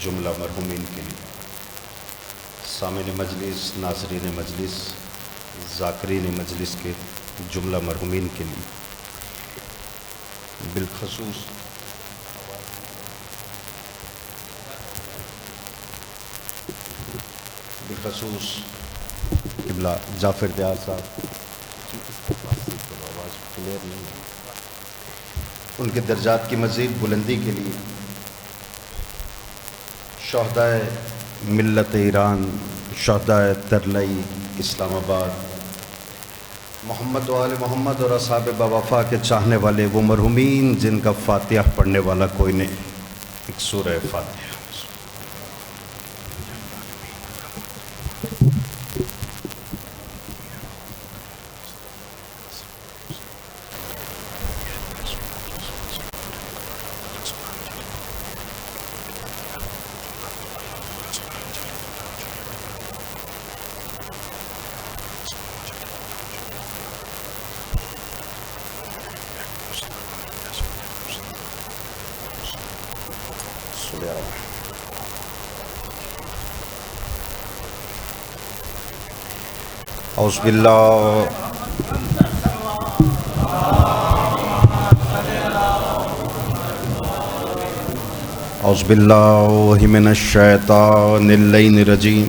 جملہ مرحومین کے لیے، سامعین مجلس، ناظرین مجلس، ذاکرین مجلس کے جملہ مرحومین کے لیے، بالخصوص قبلہ جعفر دیار صاحب، آواز کلیئر نہیں ہے، ان کے درجات کی مزید بلندی کے لیے شہدائے ملت ایران، شہدائے ترلئی اسلام آباد، محمد و آل محمد اور اصحاب باوفا کے چاہنے والے وہ مرحومین جن کا فاتحہ پڑھنے والا کوئی نہیں، ایک سورہ فاتحہ۔ اعوذ باللہ اعوذ باللہ من الشیطان اللعین الرجیم،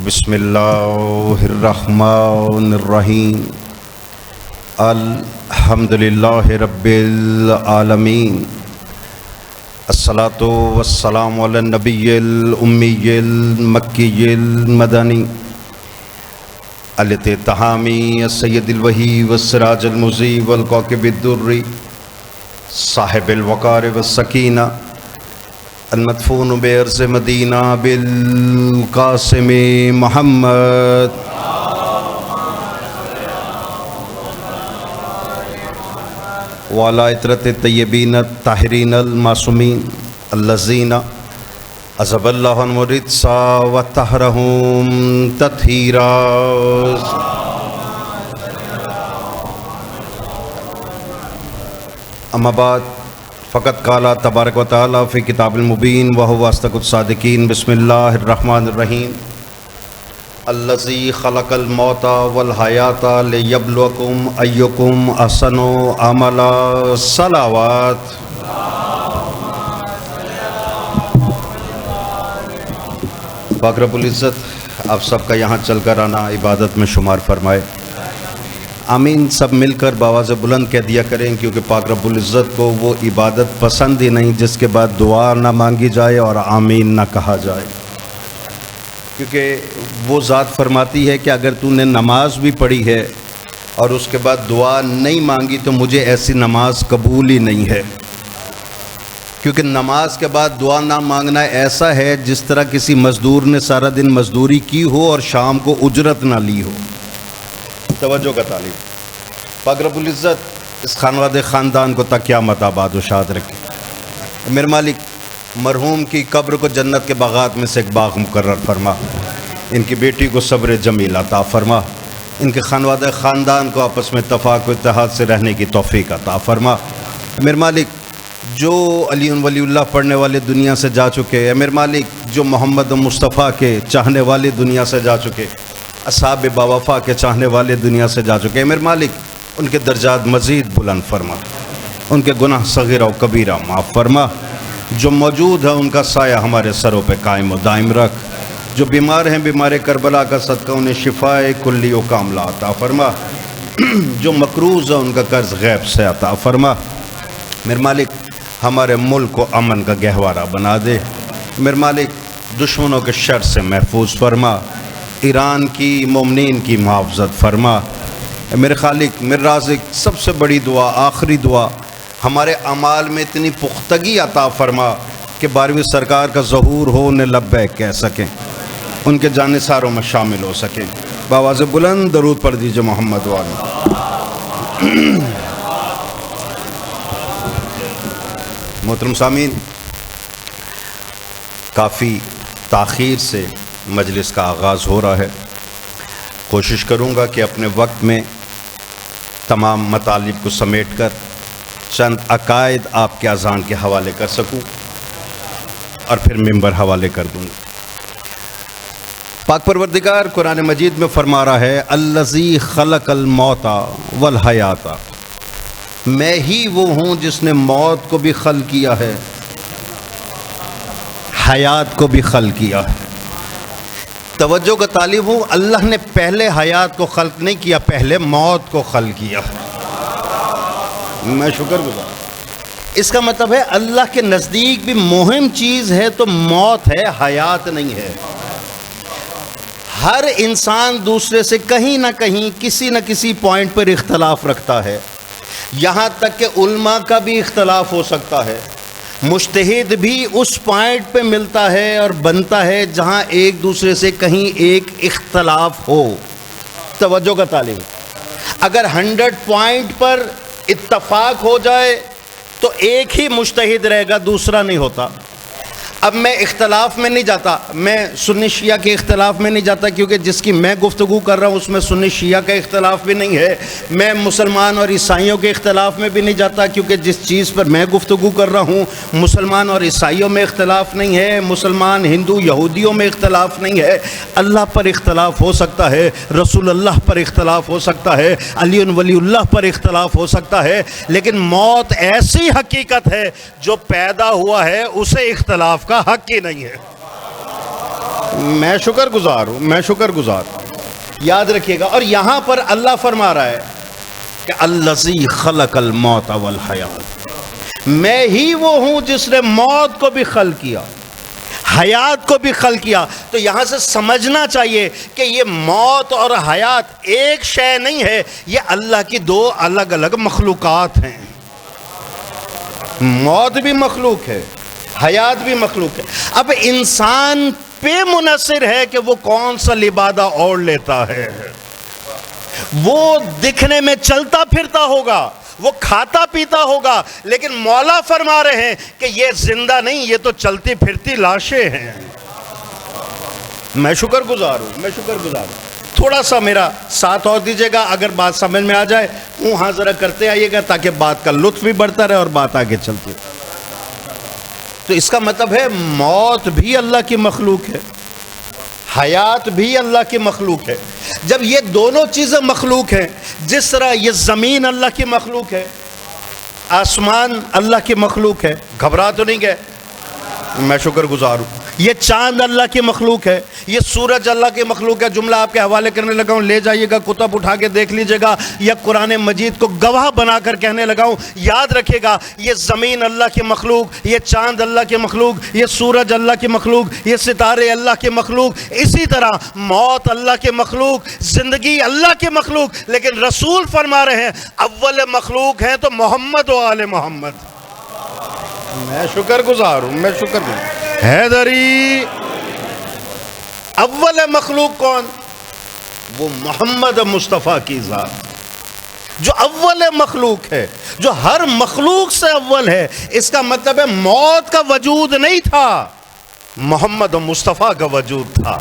بسم اللہ الرحمن الرحیم، الحمدللہ رب العالمین، الصلاۃ والسلام علی النبی الامی المکی المدنی التحامی السید الوحی والسراج المضیء والکوکب الدری، صاحب الوقار والسکینہ، المدفون بارض مدینہ بالقاسم محمد، وعلی عطرۃ الطیبین الطاہرین المعصومین الذین عذب اللہ عنہم الرجس وطہرہم تطہیرا۔ اما بعد فقط قال تبارک و تعالی فی کتاب المبین وہو اصدق الصادقین، بسم اللہ الرحمن الرحیم، الذی خلق الموت والحیات لیبلوکم ایکم احسن عملا۔ صلوات۔ پاک رب العزت آپ سب کا یہاں چل کر آنا عبادت میں شمار فرمائے، آمین۔ سب مل کر بآواز بلند کہہ دیا کریں، کیونکہ پاک رب العزت کو وہ عبادت پسند ہی نہیں جس کے بعد دعا نہ مانگی جائے اور آمین نہ کہا جائے، کیونکہ وہ ذات فرماتی ہے کہ اگر تو نے نماز بھی پڑھی ہے اور اس کے بعد دعا نہیں مانگی تو مجھے ایسی نماز قبول ہی نہیں ہے، کیونکہ نماز کے بعد دعا نہ مانگنا ایسا ہے جس طرح کسی مزدور نے سارا دن مزدوری کی ہو اور شام کو اجرت نہ لی ہو۔ توجہ کا طالب، پاک رب العزت اس خاندان کو تا قیامت آباد و شاد رکھے۔ میرے مالک مرحوم کی قبر کو جنت کے باغات میں سے ایک باغ مقرر فرما، ان کی بیٹی کو صبر جمیل عطا فرما، ان کے خاندان کو آپس میں اتفاق و اتحاد سے رہنے کی توفیق عطا فرما۔ میرے مالک جو علی ولی اللہ پڑھنے والے دنیا سے جا چکے، میرے مالک جو محمد مصطفیٰ کے چاہنے والے دنیا سے جا چکے، اصحاب باوفا کے چاہنے والے دنیا سے جا چکے، میرے مالک ان کے درجات مزید بلند فرما، ان کے گناہ صغیرہ و کبیرہ معاف فرما، جو موجود ہے ان کا سایہ ہمارے سروں پہ قائم و دائم رکھ، جو بیمار ہیں بیمار کربلا کا صدقہ انہیں شفائے کلی و کاملہ عطا فرما، جو مقروض ہے ان کا قرض غیب سے عطا فرما۔ میرے مالک ہمارے ملک کو امن کا گہوارہ بنا دے، میرے مالک دشمنوں کے شر سے محفوظ فرما، ایران کی مومنین کی محافظت فرما۔ میرے خالق میرے رازق سب سے بڑی دعا، آخری دعا، ہمارے اعمال میں اتنی پختگی عطا فرما کہ 12ویں سرکار کا ظہور ہو، انہیں لبیک کہہ سکیں، ان کے جانثاروں میں شامل ہو سکیں۔ بآواز بلند درود پڑھ دیجئے محمد والی۔ محترم سامعین، کافی تاخیر سے مجلس کا آغاز ہو رہا ہے، کوشش کروں گا کہ اپنے وقت میں تمام مطالب کو سمیٹ کر چند عقائد آپ کے اذان کے حوالے کر سکوں۔ اور پھر ممبر حوالے کر دوں گا۔ پاک پروردگار قرآن مجید میں فرما رہا ہے الذی خلق الموت والحیات، میں ہی وہ ہوں جس نے موت کو بھی خلق کیا ہے، حیات کو بھی خلق کیا ہے۔ توجہ کا طالب ہوں، اللہ نے پہلے حیات کو خلق نہیں کیا، پہلے موت کو خلق کیا۔ میں شکر گزار۔ اس کا مطلب ہے اللہ کے نزدیک بھی مہم چیز ہے تو موت ہے، حیات نہیں ہے۔ ہر انسان دوسرے سے کہیں نہ کہیں کسی نہ کسی پوائنٹ پر اختلاف رکھتا ہے، یہاں تک کہ علماء کا بھی اختلاف ہو سکتا ہے۔ مجتہد بھی اس پوائنٹ پہ ملتا ہے اور بنتا ہے جہاں ایک دوسرے سے کہیں ایک اختلاف ہو۔ توجہ کا طالب، اگر 100 پوائنٹ پر اتفاق ہو جائے تو ایک ہی مجتہد رہے گا، دوسرا نہیں ہوتا۔ اب میں اختلاف میں نہیں جاتا، میں سنی شیعہ کے اختلاف میں نہیں جاتا، کیونکہ جس کی میں گفتگو کر رہا ہوں اس میں سنی شیعہ کا اختلاف بھی نہیں ہے۔ میں مسلمان اور عیسائیوں کے اختلاف میں بھی نہیں جاتا، کیونکہ جس چیز پر میں گفتگو کر رہا ہوں مسلمان اور عیسائیوں میں اختلاف نہیں ہے، مسلمان ہندو یہودیوں میں اختلاف نہیں ہے۔ اللہ پر اختلاف ہو سکتا ہے، رسول اللہ پر اختلاف ہو سکتا ہے، علی ولی اللہ پر اختلاف ہو سکتا ہے، لیکن موت ایسی حقیقت ہے جو پیدا ہوا ہے اسے اختلاف کا حق ہی نہیں ہے۔ میں شکر گزار ہوں، میں شکر گزار ہوں۔ یاد رکھیے گا، اور یہاں پر اللہ فرما رہا ہے کہ الذی خلق الموت والحیات، میں ہی وہ ہوں جس نے موت کو بھی خلق کیا، حیات کو بھی خلق کیا۔ تو یہاں سے سمجھنا چاہیے کہ یہ موت اور حیات ایک شے نہیں ہے، یہ اللہ کی دو الگ الگ مخلوقات ہیں۔ موت بھی مخلوق ہے، حیات بھی مخلوق ہے۔ اب انسان پہ منحصر ہے کہ وہ کون سا لبادہ اوڑھ لیتا ہے۔ وہ دکھنے میں چلتا پھرتا ہوگا، وہ کھاتا پیتا ہوگا، لیکن مولا فرما رہے ہیں کہ یہ زندہ نہیں، یہ تو چلتی پھرتی لاشیں ہیں۔ میں شکر گزار ہوں، میں شکر گزار ہوں۔ تھوڑا سا میرا ساتھ اور دیجیے گا، اگر بات سمجھ میں آ جائے ہاں ذرا کرتے آئیے گا، تاکہ بات کا لطف بھی بڑھتا رہے اور بات آگے چلتی رہے۔ تو اس کا مطلب ہے موت بھی اللہ کی مخلوق ہے، حیات بھی اللہ کی مخلوق ہے۔ جب یہ دونوں چیزیں مخلوق ہیں، جس طرح یہ زمین اللہ کی مخلوق ہے، آسمان اللہ کی مخلوق ہے، گھبرا تو نہیں گئے؟ میں شکر گزار ہوں۔ یہ چاند اللہ کی مخلوق ہے، یہ سورج اللہ کی مخلوق ہے۔ جملہ آپ کے حوالے کرنے لگا ہوں، لے جائیے گا، کتب اٹھا کے دیکھ لیجیے گا، یا قرآن مجید کو گواہ بنا کر کہنے لگا ہوں۔ یاد رکھے گا، یہ زمین اللہ کی مخلوق، یہ چاند اللہ کی مخلوق، یہ سورج اللہ کی مخلوق، یہ ستارے اللہ کی مخلوق، اسی طرح موت اللہ کی مخلوق، زندگی اللہ کی مخلوق۔ لیکن رسول فرما رہے ہیں اول مخلوق ہیں تو محمد و آل محمد۔ میں شکر گزار ہوں، میں شکر گزار ہوں۔ حیدری اول مخلوق کون؟ وہ محمد مصطفیٰ کی ذات جو اول مخلوق ہے، جو ہر مخلوق سے اول ہے۔ اس کا مطلب ہے موت کا وجود نہیں تھا، محمد مصطفیٰ کا وجود تھا۔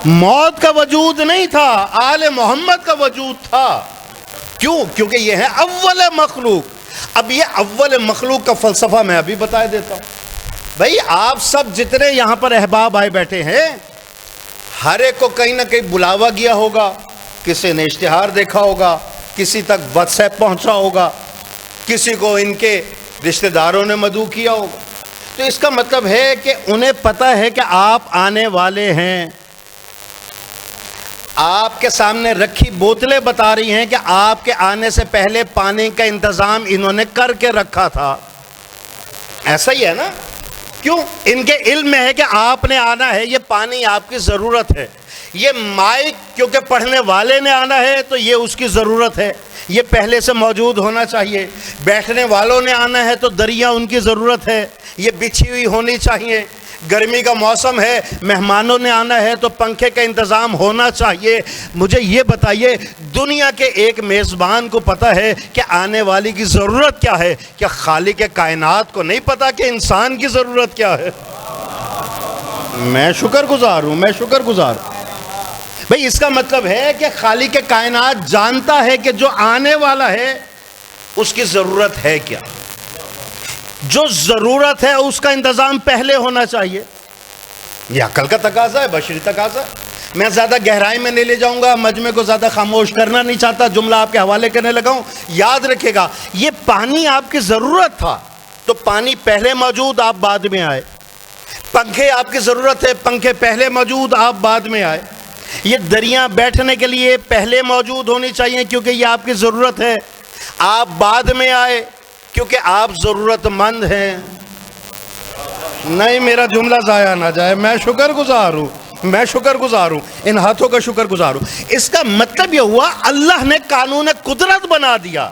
موت کا وجود نہیں تھا، آل محمد کا وجود تھا۔ کیوں؟ کیونکہ یہ ہے اول مخلوق۔ اب یہ اول مخلوق کا فلسفہ میں ابھی بتا دیتا ہوں۔ بھئی آپ سب جتنے یہاں پر احباب آئے بیٹھے ہیں، ہر ایک کو کہیں نہ کہیں بلاوا گیا ہوگا، کسی نے اشتہار دیکھا ہوگا، کسی تک واٹس ایپ پہنچا ہوگا، کسی کو ان کے رشتہ داروں نے مدعو کیا ہوگا۔ تو اس کا مطلب ہے کہ انہیں پتہ ہے کہ آپ آنے والے ہیں۔ آپ کے سامنے رکھی بوتلیں بتا رہی ہیں کہ آپ کے آنے سے پہلے پانی کا انتظام انہوں نے کر کے رکھا تھا۔ ایسا ہی ہے نا؟ کیوں؟ ان کے علم میں ہے کہ آپ نے آنا ہے، یہ پانی آپ کی ضرورت ہے، یہ مائک کیونکہ پڑھنے والے نے آنا ہے تو یہ اس کی ضرورت ہے، یہ پہلے سے موجود ہونا چاہیے۔ بیٹھنے والوں نے آنا ہے تو دریا ان کی ضرورت ہے، یہ بچھی ہوئی ہونی چاہیے۔ گرمی کا موسم ہے، مہمانوں نے آنا ہے تو پنکھے کا انتظام ہونا چاہیے۔ مجھے یہ بتائیے، دنیا کے ایک میزبان کو پتہ ہے کہ آنے والی کی ضرورت کیا ہے، کیا خالق کائنات کو نہیں پتہ کہ انسان کی ضرورت کیا ہے؟ میں شکر گزار ہوں، میں شکر گزار ہوں۔ بھئی اس کا مطلب ہے کہ خالق کائنات جانتا ہے کہ جو آنے والا ہے اس کی ضرورت ہے کیا۔ جو ضرورت ہے اس کا انتظام پہلے ہونا چاہیے. یہ عقل کا تقاضا ہے، بشری تقاضا ہے. میں زیادہ گہرائی میں نہیں لے جاؤں گا، مجمع کو زیادہ خاموش کرنا نہیں چاہتا، جملہ آپ کے حوالے کرنے لگا ہوں. یاد رکھے گا یہ پانی آپ کی ضرورت تھا تو پانی پہلے موجود، آپ بعد میں آئے. پنکھے آپ کی ضرورت ہے، پنکھے پہلے موجود، آپ بعد میں آئے. یہ دریاں بیٹھنے کے لیے پہلے موجود ہونی چاہیے کیونکہ یہ آپ کی ضرورت ہے، آپ بعد میں آئے کیونکہ آپ ضرورت مند ہیں. نہیں، میرا جملہ ضائع نہ جائے. میں شکر گزار ہوں، ان ہاتھوں کا شکر گزار ہوں. اس کا مطلب یہ ہوا اللہ نے قانون قدرت بنا دیا،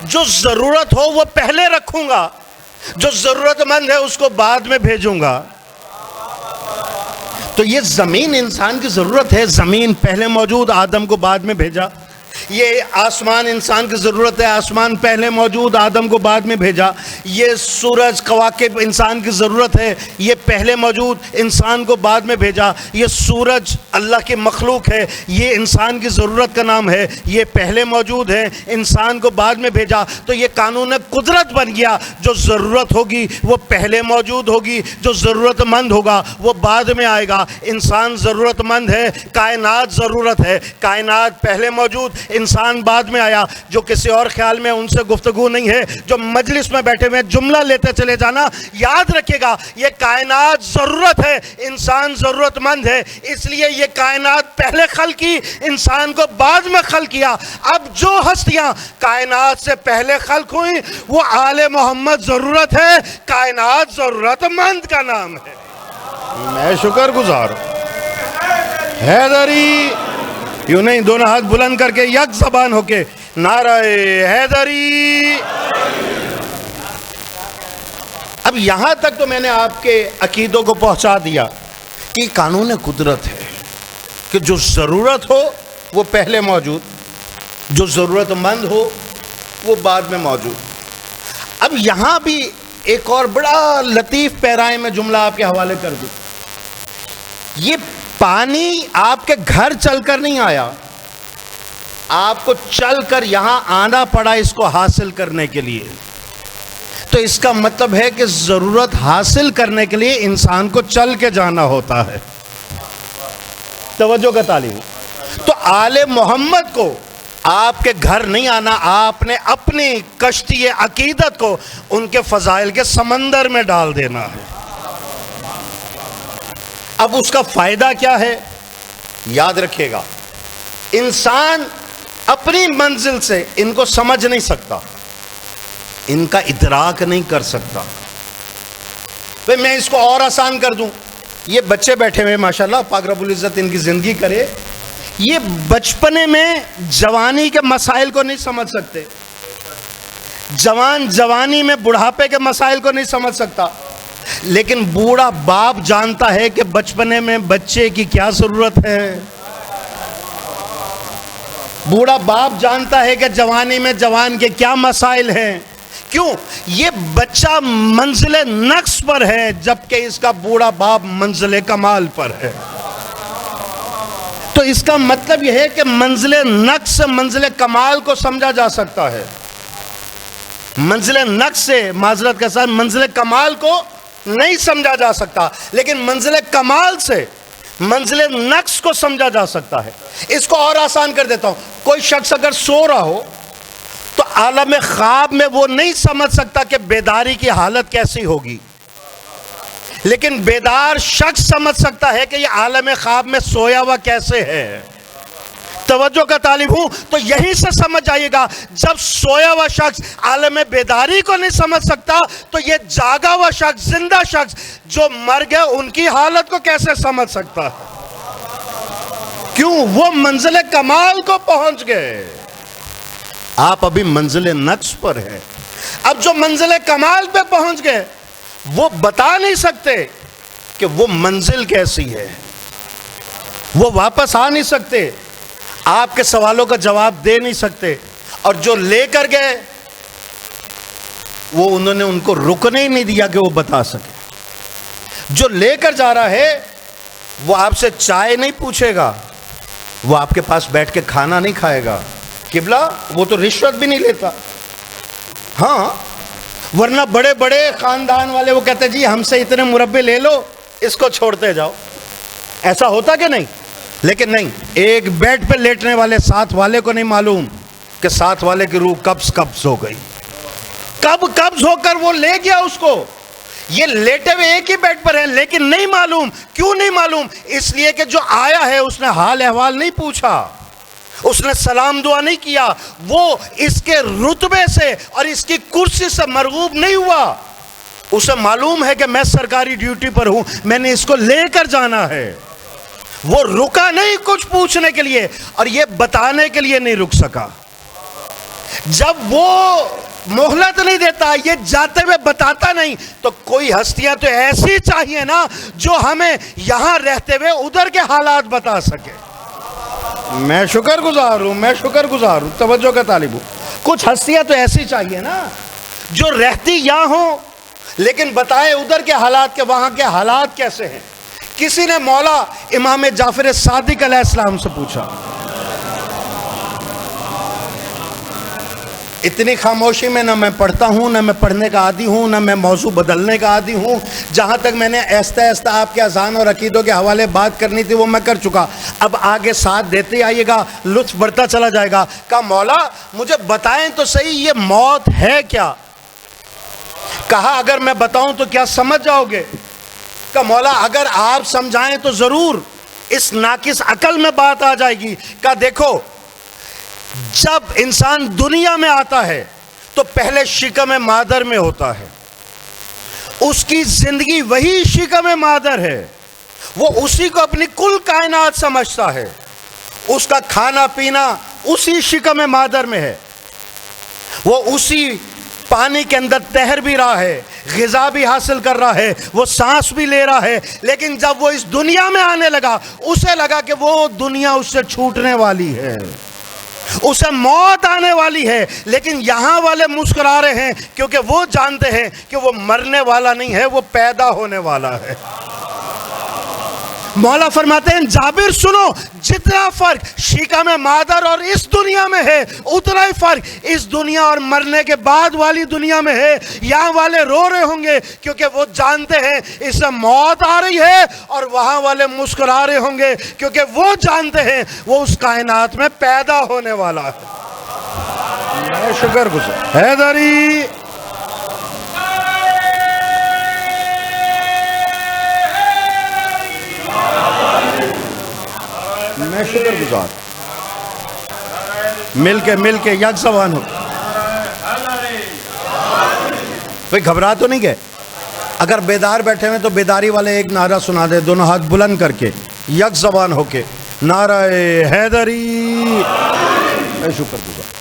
جو ضرورت ہو وہ پہلے رکھوں گا، جو ضرورت مند ہے اس کو بعد میں بھیجوں گا. تو یہ زمین انسان کی ضرورت ہے، زمین پہلے موجود، آدم کو بعد میں بھیجا. یہ آسمان انسان کی ضرورت ہے، آسمان پہلے موجود، آدم کو بعد میں بھیجا. یہ سورج کواکب انسان کی ضرورت ہے، یہ پہلے موجود، انسان کو بعد میں بھیجا. یہ سورج اللہ کی مخلوق ہے، یہ انسان کی ضرورت کا نام ہے، یہ پہلے موجود ہے، انسان کو بعد میں بھیجا. تو یہ قانون قدرت بن گیا، جو ضرورت ہوگی وہ پہلے موجود ہوگی، جو ضرورت مند ہوگا وہ بعد میں آئے گا. انسان ضرورت مند ہے، کائنات ضرورت ہے، کائنات پہلے موجود، انسان بعد میں آیا. جو کسی اور خیال میں ان سے گفتگو نہیں ہے، جو مجلس میں بیٹھے ہوئے جملہ لیتے چلے جانا. یاد رکھے گا یہ کائنات ضرورت ہے، انسان ضرورت مند ہے، اس لیے یہ کائنات پہلے خلق کی، انسان کو بعد میں خلق کیا. اب جو ہستیاں کائنات سے پہلے خلق ہوئیں وہ آل محمد ضرورت ہے، کائنات ضرورت مند کا نام ہے. میں شکر گزار ہوں. حیدری، یوں نہیں، دونوں ہاتھ بلند کر کے یک زبان ہو کے نعرہ حیدری. اب یہاں تک تو میں نے آپ کے عقیدوں کو پہنچا دیا کہ قانون قدرت ہے کہ جو ضرورت ہو وہ پہلے موجود، جو ضرورت مند ہو وہ بعد میں موجود. اب یہاں بھی ایک اور بڑا لطیف پیرائے میں جملہ آپ کے حوالے کر دوں. یہ پانی آپ کے گھر چل کر نہیں آیا، آپ کو چل کر یہاں آنا پڑا اس کو حاصل کرنے کے لیے. تو اس کا مطلب ہے کہ ضرورت حاصل کرنے کے لیے انسان کو چل کے جانا ہوتا ہے. توجہ کا تعلیم. تو آل محمد کو آپ کے گھر نہیں آنا، آپ نے اپنی کشتی عقیدت کو ان کے فضائل کے سمندر میں ڈال دینا ہے. اب اس کا فائدہ کیا ہے؟ یاد رکھیے گا انسان اپنی منزل سے ان کو سمجھ نہیں سکتا، ان کا ادراک نہیں کر سکتا. بھئی میں اس کو اور آسان کر دوں. یہ بچے بیٹھے ہوئے ماشاءاللہ، پاک رب العزت ان کی زندگی کرے، یہ بچپنے میں جوانی کے مسائل کو نہیں سمجھ سکتے، جوانی میں بڑھاپے کے مسائل کو نہیں سمجھ سکتا، لیکن بوڑھا باپ جانتا ہے کہ بچپنے میں بچے کی کیا ضرورت ہے. بوڑھا باپ جانتا ہے کہ جوانی میں جوان کے کیا مسائل ہیں. کیوں؟ یہ بچہ منزل نقص پر ہے جبکہ اس کا بوڑھا باپ منزل کمال پر ہے. تو اس کا مطلب یہ ہے کہ منزل نقص سے منزل کمال کو سمجھا جا سکتا ہے، منزل نقص سے معذرت کے ساتھ منزل کمال کو نہیں سمجھا جا سکتا، لیکن منزل کمال سے منزل نقص کو سمجھا جا سکتا ہے. اس کو اور آسان کر دیتا ہوں. کوئی شخص اگر سو رہا ہو تو عالم خواب میں وہ نہیں سمجھ سکتا کہ بیداری کی حالت کیسی ہوگی، لیکن بیدار شخص سمجھ سکتا ہے کہ یہ عالم خواب میں سویا ہوا کیسے ہے. توجہ کا طالب ہوں. تو یہیں سے سمجھ آئیے گا جب سویا ہوا شخص عالم بیداری کو نہیں سمجھ سکتا تو یہ جاگا ہوا شخص، زندہ شخص جو مر گئے ان کی حالت کو کیسے سمجھ سکتا ہے. کیوں؟ وہ منزل کمال کو پہنچ گئے، آپ ابھی منزل نقص پر ہیں. اب جو منزل کمال پہ پہنچ گئے وہ بتا نہیں سکتے کہ وہ منزل کیسی ہے، وہ واپس آ نہیں سکتے، آپ کے سوالوں کا جواب دے نہیں سکتے. اور جو لے کر گئے وہ انہوں نے ان کو رکنے ہی نہیں دیا کہ وہ بتا سکے. جو لے کر جا رہا ہے وہ آپ سے چائے نہیں پوچھے گا، وہ آپ کے پاس بیٹھ کے کھانا نہیں کھائے گا. قبلہ وہ تو رشوت بھی نہیں لیتا. ہاں ورنہ بڑے بڑے خاندان والے وہ کہتے جی ہم سے اتنے مربے لے لو، اس کو چھوڑتے جاؤ. ایسا ہوتا کہ نہیں؟ لیکن نہیں، ایک بیڈ پہ لیٹنے والے ساتھ والے کو نہیں معلوم کہ ساتھ والے کی روح قبض ہو گئی، کب قبض ہو کر وہ لے گیا اس کو. یہ لیٹے ہوئے ایک ہی بیڈ پر ہیں لیکن نہیں معلوم. کیوں نہیں معلوم؟ اس لیے کہ جو آیا ہے اس نے حال احوال نہیں پوچھا، اس نے سلام دعا نہیں کیا، وہ اس کے رتبے سے اور اس کی کرسی سے مرغوب نہیں ہوا. اسے معلوم ہے کہ میں سرکاری ڈیوٹی پر ہوں، میں نے اس کو لے کر جانا ہے. وہ رکا نہیں کچھ پوچھنے کے لیے اور یہ بتانے کے لیے نہیں رک سکا. جب وہ مہلت نہیں دیتا، یہ جاتے ہوئے بتاتا نہیں، تو کوئی ہستیاں تو ایسی چاہیے نا جو ہمیں یہاں رہتے ہوئے ادھر کے حالات بتا سکے. میں شکر گزار ہوں، توجہ کا طالب ہوں. کچھ ہستیاں تو ایسی چاہیے نا جو رہتی یہاں ہوں لیکن بتائے ادھر کے حالات کے وہاں کے حالات کیسے ہیں. کسی نے مولا امام جعفر صادق علیہ السلام سے پوچھا. اتنی خاموشی میں نہ میں پڑھتا ہوں، نہ میں پڑھنے کا عادی ہوں، نہ میں موضوع بدلنے کا عادی ہوں. جہاں تک میں نے آہستہ آہستہ آپ کے اذان اور عقیدوں کے حوالے بات کرنی تھی وہ میں کر چکا. اب آگے ساتھ دیتے آئیے گا، لطف بڑھتا چلا جائے گا. کہا مولا مجھے بتائیں تو صحیح یہ موت ہے کیا؟ کہا اگر میں بتاؤں تو کیا سمجھ جاؤ گے؟ کہا مولا اگر آپ سمجھائیں تو ضرور، اس ناقص عقل میں بات آ جائے گی. کہا دیکھو، جب انسان دنیا میں آتا ہے تو پہلے شکم مادر میں ہوتا ہے. اس کی زندگی وہی شکم مادر ہے، وہ اسی کو اپنی کل کائنات سمجھتا ہے. اس کا کھانا پینا اسی شکم مادر میں ہے، وہ اسی پانی کے اندر تیر بھی رہا ہے، غذا بھی حاصل کر رہا ہے، وہ سانس بھی لے رہا ہے. لیکن جب وہ اس دنیا میں آنے لگا اسے لگا کہ وہ دنیا اس سے چھوٹنے والی ہے، اسے موت آنے والی ہے. لیکن یہاں والے مسکرا رہے ہیں کیونکہ وہ جانتے ہیں کہ وہ مرنے والا نہیں ہے، وہ پیدا ہونے والا ہے. مولا فرماتے ہیں جابر سنو، جتنا فرق شکم مادر اور اس دنیا میں ہے اتنا ہی فرق اس دنیا اور مرنے کے بعد والی دنیا میں ہے. یہاں والے رو رہے ہوں گے کیونکہ وہ جانتے ہیں اس سے موت آ رہی ہے، اور وہاں والے مسکرا رہے ہوں گے کیونکہ وہ جانتے ہیں وہ اس کائنات میں پیدا ہونے والا ہے. میں شکر گزار حیدری. میں شکر گزار. مل کے یک زبان ہو. بھئی گھبرا تو نہیں گئے؟ اگر بیدار بیٹھے ہوئے تو بیداری والے ایک نعرہ سنا دے، دونوں ہاتھ بلند کر کے یک زبان ہو کے، نعرہ حیدری. میں شکر گزار.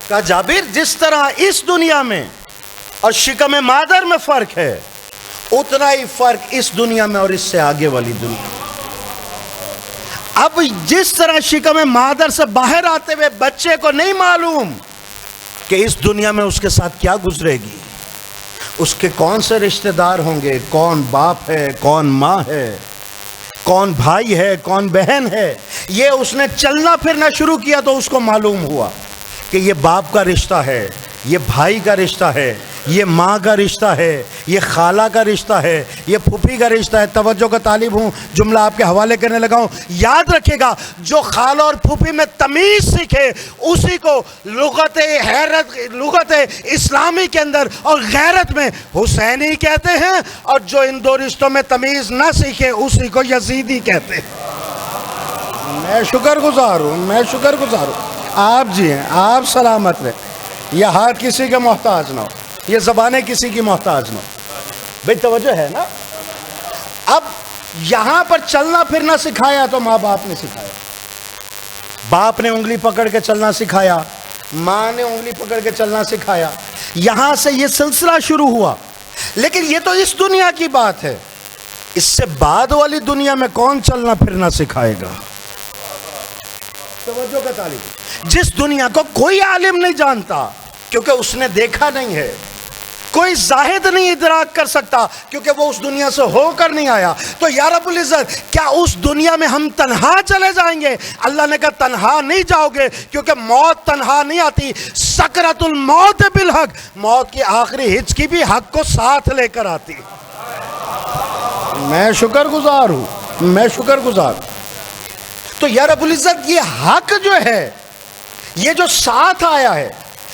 کہا جابر جس طرح اس دنیا میں اور شکم مادر میں فرق ہے اتنا ہی فرق اس دنیا میں اور اس سے آگے والی دنیا. اب جس طرح شکم مادر سے باہر آتے ہوئے بچے کو نہیں معلوم کہ اس دنیا میں اس کے ساتھ کیا گزرے گی، اس کے کون سے رشتہ دار ہوں گے، کون باپ ہے، کون ماں ہے، کون بھائی ہے، کون بہن ہے. یہ اس نے چلنا پھرنا شروع کیا تو اس کو معلوم ہوا کہ یہ باپ کا رشتہ ہے، یہ بھائی کا رشتہ ہے، یہ ماں کا رشتہ ہے، یہ خالہ کا رشتہ ہے، یہ پھوپھی کا رشتہ ہے. توجہ کا طالب ہوں، جملہ آپ کے حوالے کرنے لگا ہوں. یاد رکھے گا جو خالہ اور پھوپھی میں تمیز سیکھے اسی کو لغت اسلامی کے اندر اور غیرت میں حسینی کہتے ہیں، اور جو ان دو رشتوں میں تمیز نہ سیکھے اسی کو یزیدی کہتے ہیں. میں شکر گزار ہوں. آپ جی ہیں، آپ سلامت رہیں. یہ ہاتھ کسی کے محتاج نہ ہو، یہ زبانیں کسی کی محتاج نہ ہو. بھئی توجہ ہے نا؟ اب یہاں پر چلنا پھرنا سکھایا تو ماں باپ نے سکھایا. باپ نے انگلی پکڑ کے چلنا سکھایا، ماں نے انگلی پکڑ کے چلنا سکھایا. یہاں سے یہ سلسلہ شروع ہوا. لیکن یہ تو اس دنیا کی بات ہے، اس سے بعد والی دنیا میں کون چلنا پھرنا سکھائے گا؟ توجہ کا طالب، جس دنیا کو کوئی عالم نہیں جانتا کیونکہ اس نے دیکھا نہیں ہے، کوئی زاہد نہیں ادراک کر سکتا کیونکہ وہ اس دنیا سے ہو کر نہیں آیا. تو یا رب العزت کیا اس دنیا میں ہم تنہا چلے جائیں گے؟ اللہ نے کہا تنہا نہیں جاؤ گے کیونکہ موت تنہا نہیں آتی. سکرۃ الموت بالحق، موت کی آخری ہچکی بھی حق کو ساتھ لے کر آتی. میں شکر گزار ہوں، میں شکر گزار. تو یا رب العزت یہ حق جو ہے، یہ جو ساتھ آیا ہے،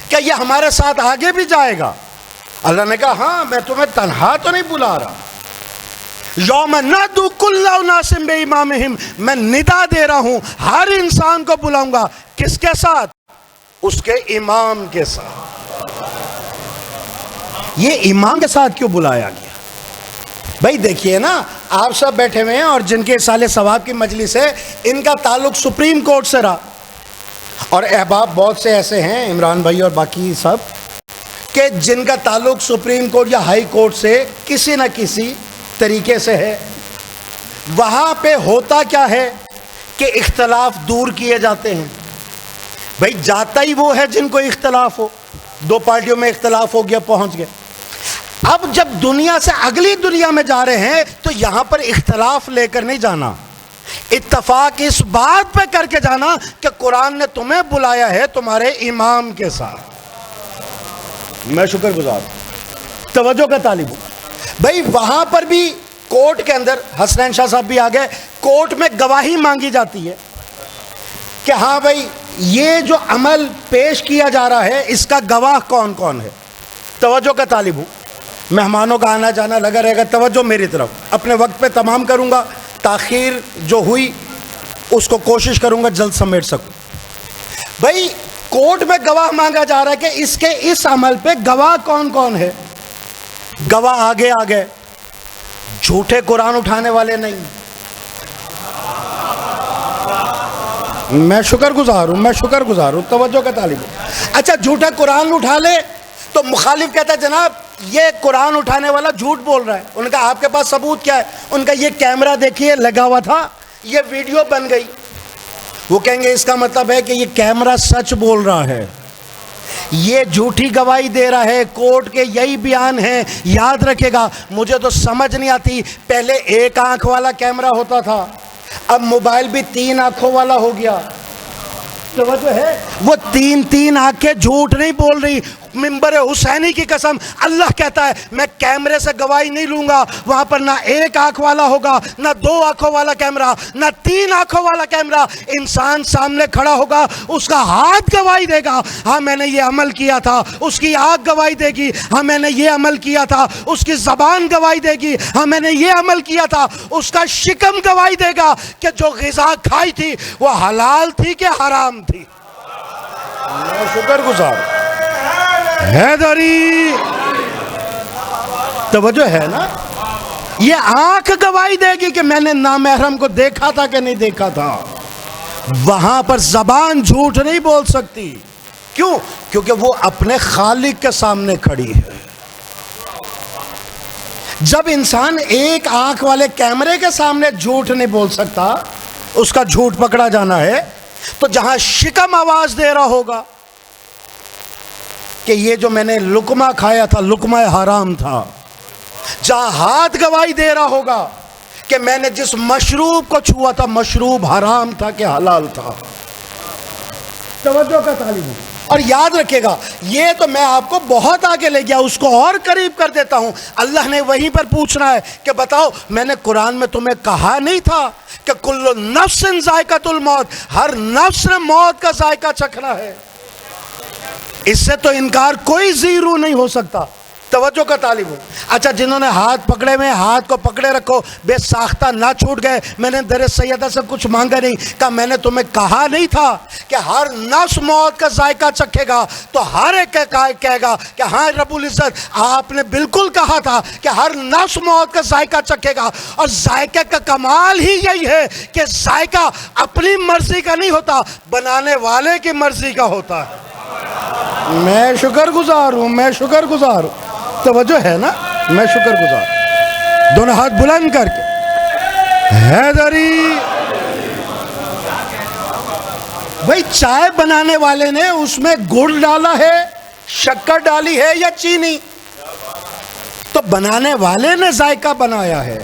کیا یہ ہمارے ساتھ آگے بھی جائے گا؟ اللہ نے کہا ہاں میں تمہیں تنہا تو نہیں بلا رہا. یوم ندعو کل اناس بامامہم، میں ندا دے رہا ہوں، ہر انسان کو بلاؤں گا. کس کے ساتھ؟ اس کے امام کے ساتھ. یہ امام کے ساتھ کیوں بلایا گیا؟ بھائی دیکھیے نا، آپ سب بیٹھے ہوئے ہیں اور جن کے سال ثواب کی مجلس ہے، ان کا تعلق سپریم کورٹ سے رہا، اور احباب بہت سے ایسے ہیں، عمران بھائی اور باقی سب، کہ جن کا تعلق سپریم کورٹ یا ہائی کورٹ سے کسی نہ کسی طریقے سے ہے. وہاں پہ ہوتا کیا ہے کہ اختلاف دور کیے جاتے ہیں. بھائی جاتا ہی وہ ہے جن کو اختلاف ہو. دو پارٹیوں میں اختلاف ہو گیا، پہنچ گئے. اب جب دنیا سے اگلی دنیا میں جا رہے ہیں تو یہاں پر اختلاف لے کر نہیں جانا، اتفاق اس بات پہ کر کے جانا کہ قرآن نے تمہیں بلایا ہے تمہارے امام کے ساتھ. میں شکر گزار ہوں، توجہ کا طالب ہوں. بھائی وہاں پر بھی کورٹ کے اندر، حسنین شاہ صاحب بھی آ گئے، کورٹ میں گواہی مانگی جاتی ہے کہ ہاں بھائی یہ جو عمل پیش کیا جا رہا ہے اس کا گواہ کون کون ہے. توجہ کا طالب ہوں. مہمانوں کا آنا جانا لگا رہے گا. توجہ میری طرف، اپنے وقت پہ تمام کروں گا، تاخیر جو ہوئی اس کو کوشش کروں گا جلد سمیٹ سکوں. بھائی کورٹ میں گواہ مانگا جا رہا ہے کہ اس کے اس عمل پہ گواہ کون کون ہے. گواہ آگے آ گئے، جھوٹے قرآن اٹھانے والے نہیں. میں شکر گزار ہوں، میں شکر گزار ہوں، توجہ کا طالب ہوں. اچھا جھوٹا قرآن اٹھا لے تو مخالف کہتا ہے جناب یہ قرآن اٹھانے والا جھوٹ بول رہا ہے. ان کا آپ کے پاس ثبوت کیا ہے؟ ان کا یہ کیمرہ دیکھیے لگا ہوا تھا، یہ ویڈیو بن گئی. وہ کہیں گے اس کا مطلب ہے کہ یہ کیمرہ سچ بول رہا ہے، یہ جھوٹی گواہی دے رہا ہے. کورٹ کے یہی بیان ہے. یاد رکھے گا، مجھے تو سمجھ نہیں آتی، پہلے ایک آنکھ والا کیمرہ ہوتا تھا، اب موبائل بھی 3 آنکھوں والا ہو گیا. توجہ ہے، وہ 3 آنکھیں جھوٹ نہیں بول رہی. منبر حسینی کی قسم اللہ کہتا ہے میں کیمرے سے گواہی نہیں لوں گا. وہاں پر نہ 1 آنکھ والا ہوگا، نہ 2 آنکھوں والا کیمرہ، نہ 3 آنکھوں والا کیمرہ. انسان سامنے کھڑا ہوگا، اس کا ہاتھ گواہی دے گا ہاں میں نے یہ عمل کیا تھا. اس کی آنکھ گواہی دے گی ہاں میں نے یہ عمل کیا تھا. اس کی زبان گواہی دے گی ہاں میں نے یہ عمل کیا تھا. اس کا شکم گواہی دے گا کہ جو غذا کھائی تھی وہ حلال تھی کہ حرام تھی. میں شکر گزار حیدری. توجہ ہے نا، یہ آنکھ گواہی دے گی کہ میں نے نامحرم کو دیکھا تھا کہ نہیں دیکھا تھا. وہاں پر زبان جھوٹ نہیں بول سکتی. کیوں؟ کیونکہ وہ اپنے خالق کے سامنے کھڑی ہے. جب انسان 1 آنکھ والے کیمرے کے سامنے جھوٹ نہیں بول سکتا، اس کا جھوٹ پکڑا جانا ہے، تو جہاں شکم آواز دے رہا ہوگا کہ یہ جو میں نے لقمہ کھایا تھا لقمہ حرام تھا، جہاں ہاتھ گواہی دے رہا ہوگا کہ میں نے جس مشروب کو چھوا تھا مشروب حرام تھا کہ حلال تھا. توجہ کا طالب ہوں. اور یاد رکھے گا، یہ تو میں آپ کو بہت آگے لے گیا، اس کو اور قریب کر دیتا ہوں. اللہ نے وہیں پر پوچھنا ہے کہ بتاؤ میں نے قرآن میں تمہیں کہا نہیں تھا کہ کل نفس ذائقۃ الموت، ہر نفس نے موت کا ذائقہ چکھنا ہے. اس سے تو انکار کوئی زیرو نہیں ہو سکتا. توجہ کا طالب ہوں. اچھا جنہوں نے ہاتھ پکڑے ہوئے ہاتھ کو پکڑے رکھو، بے ساختہ نہ چھوٹ گئے. میں نے در سیدہ سے کچھ مانگا نہیں، کہا میں نے تمہیں کہا نہیں تھا کہ ہر نفس موت کا ذائقہ چکھے گا. تو ہر ایک کہے گا کہ ہاں رب العزت آپ نے بالکل کہا تھا کہ ہر نفس موت کا ذائقہ چکھے گا. اور ذائقے کا کمال ہی یہی ہے کہ ذائقہ اپنی مرضی کا نہیں ہوتا، بنانے والے کی مرضی کا ہوتا ہے. میں شکر گزار ہوں، میں شکر گزار ہوں. توجہ ہے نا، میں شکر گزار. دونوں ہاتھ بلند کر کے حیدری. بھائی چائے بنانے والے نے اس میں گڑ ڈالا ہے، شکر ڈالی ہے یا چینی؟ بنانے والے نے ذائقہ بنایا ہے،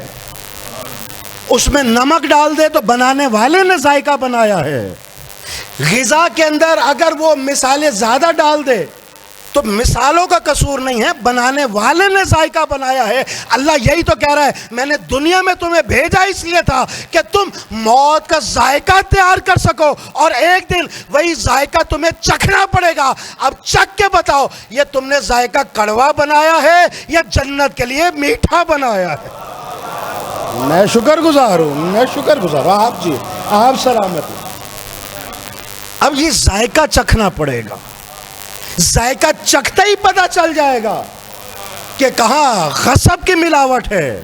اس میں نمک ڈال دے تو بنانے والے نے ذائقہ بنایا ہے۔ غذا کے اندر اگر وہ مثالیں زیادہ ڈال دے تو مثالوں کا قصور نہیں ہے، بنانے والے نے ذائقہ بنایا ہے۔ اللہ یہی تو کہہ رہا ہے، میں نے دنیا میں تمہیں بھیجا اس لیے تھا کہ تم موت کا ذائقہ تیار کر سکو، اور ایک دن وہی ذائقہ تمہیں چکھنا پڑے گا۔ اب چکھ کے بتاؤ، یہ تم نے ذائقہ کڑوا بنایا ہے یا جنت کے لیے میٹھا بنایا ہے؟ میں شکر گزار ہوں، میں شکر گزار ہوں۔ آپ جی، آپ سلامت ہیں۔ اب یہ ذائقہ چکھنا پڑے گا، ذائقہ چکھتا ہی پتہ چل جائے گا کہ کہاں غصب کی ملاوٹ ہے،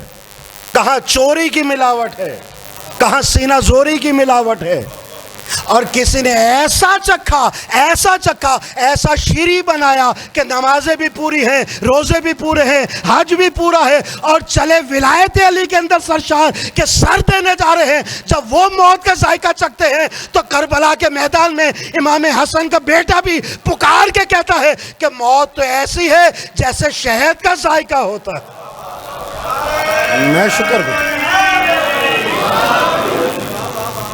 کہاں چوری کی ملاوٹ ہے، کہاں سینہ زوری کی ملاوٹ ہے۔ اور کسی نے ایسا چکھا، ایسا چکھا، ایسا شیریں بنایا کہ نمازیں بھی پوری ہیں، روزے بھی پورے ہیں، حج بھی پورا ہے، اور چلے ولایت علی کے اندر سرشار کے سر دینے جا رہے ہیں۔ جب وہ موت کا ذائقہ چکھتے ہیں تو کربلا کے میدان میں امام حسن کا بیٹا بھی پکار کے کہتا ہے کہ موت تو ایسی ہے جیسے شہد کا ذائقہ ہوتا ہے۔ میں شکر گزار۔